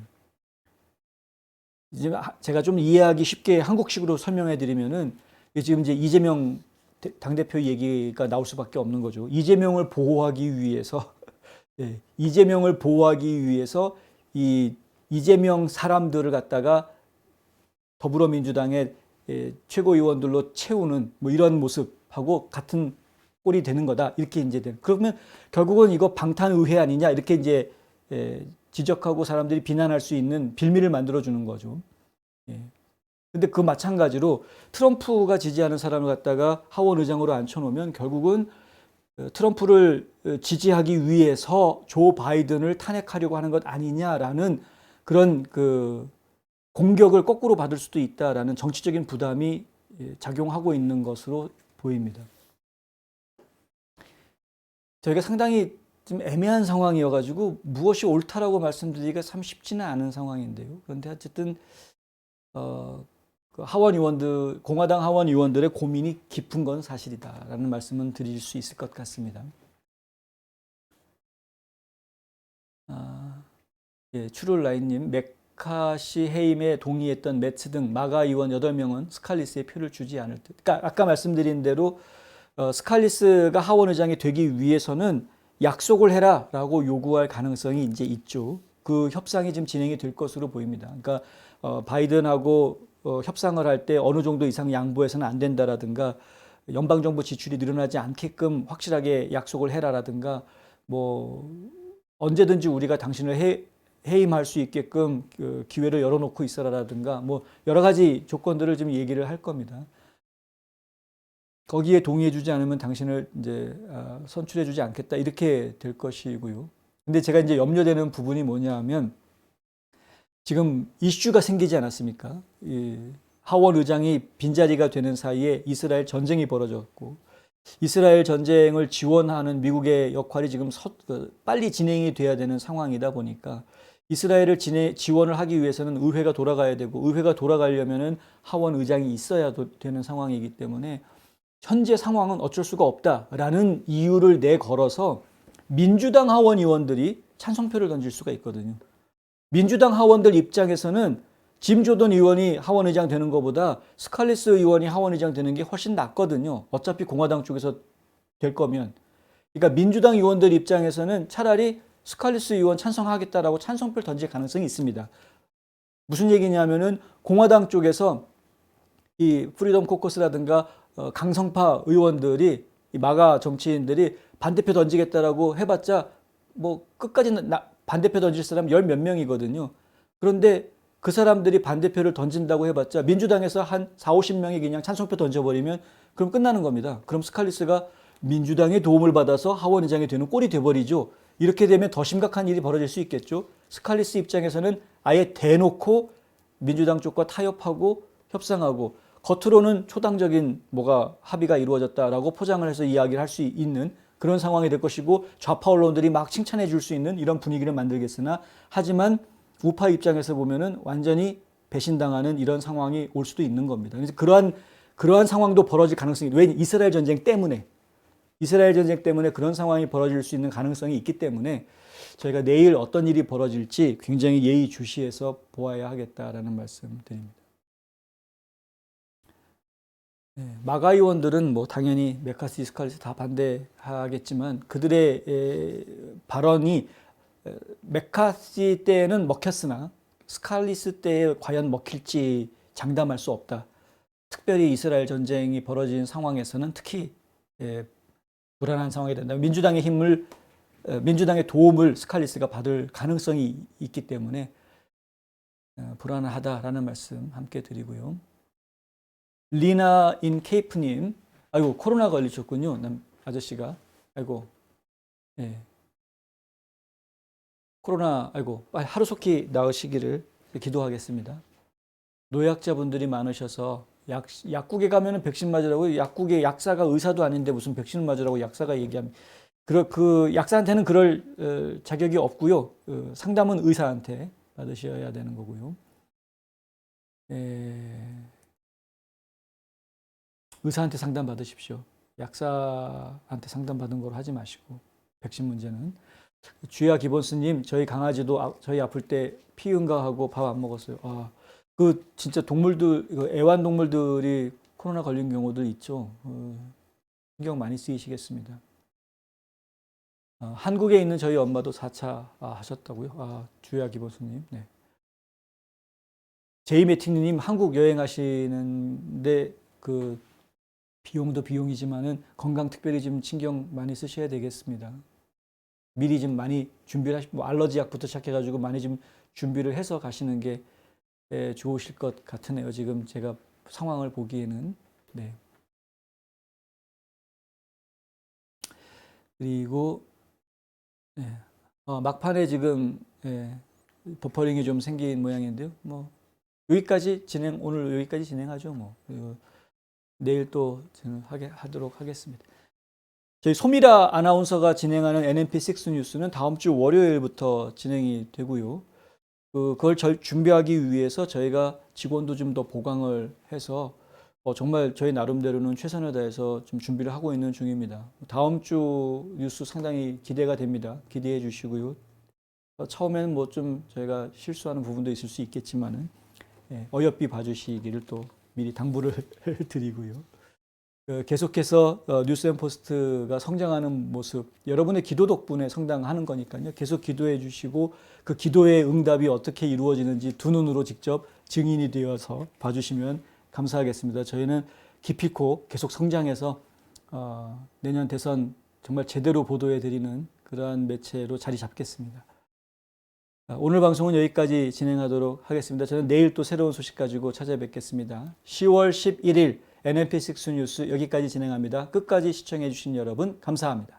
이제 제가 좀 이해하기 쉽게 한국식으로 설명해 드리면은 지금 이제 이재명 당대표 얘기가 나올 수밖에 없는 거죠. 이재명을 보호하기 위해서 이 이재명 사람들을 갖다가 더불어민주당의 최고위원들로 채우는 뭐 이런 모습하고 같은 꼴이 되는 거다. 이렇게 이제 그러면 결국은 이거 방탄의회 아니냐 이렇게 이제 지적하고 사람들이 비난할 수 있는 빌미를 만들어 주는 거죠. 근데 그 마찬가지로 트럼프가 지지하는 사람을 갖다가 하원 의장으로 앉혀놓으면 결국은 트럼프를 지지하기 위해서 조 바이든을 탄핵하려고 하는 것 아니냐라는 그런 공격을 거꾸로 받을 수도 있다라는 정치적인 부담이 작용하고 있는 것으로 보입니다. 저희가 상당히 좀 애매한 상황이어가지고 무엇이 옳다라고 말씀드리기가 참 쉽지는 않은 상황인데요. 그런데 어쨌든 하원 의원들, 공화당 하원 의원들의 고민이 깊은 건 사실이다라는 말씀은 드릴 수 있을 것 같습니다. 추룰라인님, 메카시 해임에 동의했던 매츠 등 마가 의원 8명은 스칼리스의 표를 주지 않을 듯. 그러니까 아까 말씀드린 대로 스칼리스가 하원 의장이 되기 위해서는 약속을 해라라고 요구할 가능성이 이제 있죠. 그 협상이 지금 진행이 될 것으로 보입니다. 그러니까 바이든하고 협상을 할 때 어느 정도 이상 양보해서는 안 된다라든가 연방정부 지출이 늘어나지 않게끔 확실하게 약속을 해라라든가 뭐 언제든지 우리가 당신을 해임할 수 있게끔 그 기회를 열어놓고 있어라라든가 뭐 여러 가지 조건들을 좀 얘기를 할 겁니다. 거기에 동의해주지 않으면 당신을 이제 선출해주지 않겠다 이렇게 될 것이고요. 근데 제가 이제 염려되는 부분이 뭐냐하면 지금 이슈가 생기지 않았습니까? 하원 의장이 빈자리가 되는 사이에 이스라엘 전쟁이 벌어졌고 이스라엘 전쟁을 지원하는 미국의 역할이 지금 빨리 진행이 돼야 되는 상황이다 보니까 이스라엘을 지원을 하기 위해서는 의회가 돌아가야 되고 의회가 돌아가려면은 하원 의장이 있어야 되는 상황이기 때문에 현재 상황은 어쩔 수가 없다라는 이유를 내걸어서 민주당 하원 의원들이 찬성표를 던질 수가 있거든요. 민주당 하원들 입장에서는 짐 조던 의원이 하원 의장 되는 것보다 스칼리스 의원이 하원 의장 되는 게 훨씬 낫거든요. 어차피 공화당 쪽에서 될 거면. 그러니까 민주당 의원들 입장에서는 차라리 스칼리스 의원 찬성하겠다라고 찬성표를 던질 가능성이 있습니다. 무슨 얘기냐면은 공화당 쪽에서 이 프리덤 코커스라든가 강성파 의원들이 이 마가 정치인들이 반대표 던지겠다라고 해봤자 뭐 끝까지 반대표 던질 사람 10몇 명이거든요. 그런데 그 사람들이 반대표를 던진다고 해봤자 민주당에서 한 40-50명이 그냥 찬성표 던져버리면 그럼 끝나는 겁니다. 그럼 스칼리스가 민주당의 도움을 받아서 하원 의장이 되는 꼴이 돼버리죠. 이렇게 되면 더 심각한 일이 벌어질 수 있겠죠. 스칼리스 입장에서는 아예 대놓고 민주당 쪽과 타협하고 협상하고 겉으로는 초당적인 뭐가 합의가 이루어졌다라고 포장을 해서 이야기를 할 수 있는 그런 상황이 될 것이고 좌파 언론들이 막 칭찬해 줄 수 있는 이런 분위기를 만들겠으나 하지만 우파 입장에서 보면은 완전히 배신당하는 이런 상황이 올 수도 있는 겁니다. 그래서 그러한 상황도 벌어질 가능성이 왜 이스라엘 전쟁 때문에 그런 상황이 벌어질 수 있는 가능성이 있기 때문에 저희가 내일 어떤 일이 벌어질지 굉장히 예의주시해서 보아야 하겠다라는 말씀 드립니다. 마가 의원들은 뭐 당연히 메카시 스칼리스 다 반대하겠지만 그들의 발언이 메카시 때는 먹혔으나 스칼리스 때에 과연 먹힐지 장담할 수 없다. 특별히 이스라엘 전쟁이 벌어진 상황에서는 특히 불안한 상황이 된다. 민주당의 도움을 스칼리스가 받을 가능성이 있기 때문에 불안하다라는 말씀 함께 드리고요. 리나 인 케이프님, 아이고 코로나 걸리셨군요, 아저씨가. 아이고, 코로나, 아이고 하루속히 나으시기를 기도하겠습니다. 노약자분들이 많으셔서 약국에 가면은 백신 맞으라고 약국에 약사가 의사도 아닌데 무슨 백신을 맞으라고 약사가 얘기합니다. 그 약사한테는 그럴 자격이 없고요. 상담은 의사한테 받으셔야 되는 거고요. 의사한테 상담 받으십시오. 약사한테 상담 받은 걸 하지 마시고 백신 문제는. 주야 기본스님, 저희 강아지도 저희 아플 때 피 응가하고 밥 안 먹었어요. 진짜 동물들, 애완동물들이 코로나 걸린 경우도 있죠. 신경 많이 쓰이시겠습니다. 한국에 있는 저희 엄마도 4차 하셨다고요? 주야 기본스님. 네. 제이매팅님, 한국 여행하시는데 비용도 비용이지만은 건강 특별히 좀 신경 많이 쓰셔야 되겠습니다. 미리 좀 많이 준비를 하시고 알러지 약부터 시작해가지고 많이 좀 준비를 해서 가시는 게 좋으실 것 같으네요. 지금 제가 상황을 보기에는. 네. 그리고 막판에 지금 버퍼링이 좀 생긴 모양인데요. 뭐 오늘 여기까지 진행하죠. 뭐 그리고 내일 또 하도록 하겠습니다. 저희 소미라 아나운서가 진행하는 NMP6 뉴스는 다음 주 월요일부터 진행이 되고요. 그걸 준비하기 위해서 저희가 직원도 좀 더 보강을 해서 정말 저희 나름대로는 최선을 다해서 좀 준비를 하고 있는 중입니다. 다음 주 뉴스 상당히 기대가 됩니다. 기대해 주시고요. 처음에는 뭐 좀 저희가 실수하는 부분도 있을 수 있겠지만은 어여삐 봐주시기를 또 미리 당부를 드리고요. 계속해서 뉴스앤포스트가 성장하는 모습, 여러분의 기도 덕분에 성장하는 거니까요. 계속 기도해 주시고 그 기도의 응답이 어떻게 이루어지는지 두 눈으로 직접 증인이 되어서 봐주시면 감사하겠습니다. 저희는 기필코 계속 성장해서 내년 대선 정말 제대로 보도해 드리는 그러한 매체로 자리 잡겠습니다. 오늘 방송은 여기까지 진행하도록 하겠습니다. 저는 내일 또 새로운 소식 가지고 찾아뵙겠습니다. 10월 11일 NMP6 뉴스 여기까지 진행합니다. 끝까지 시청해 주신 여러분 감사합니다.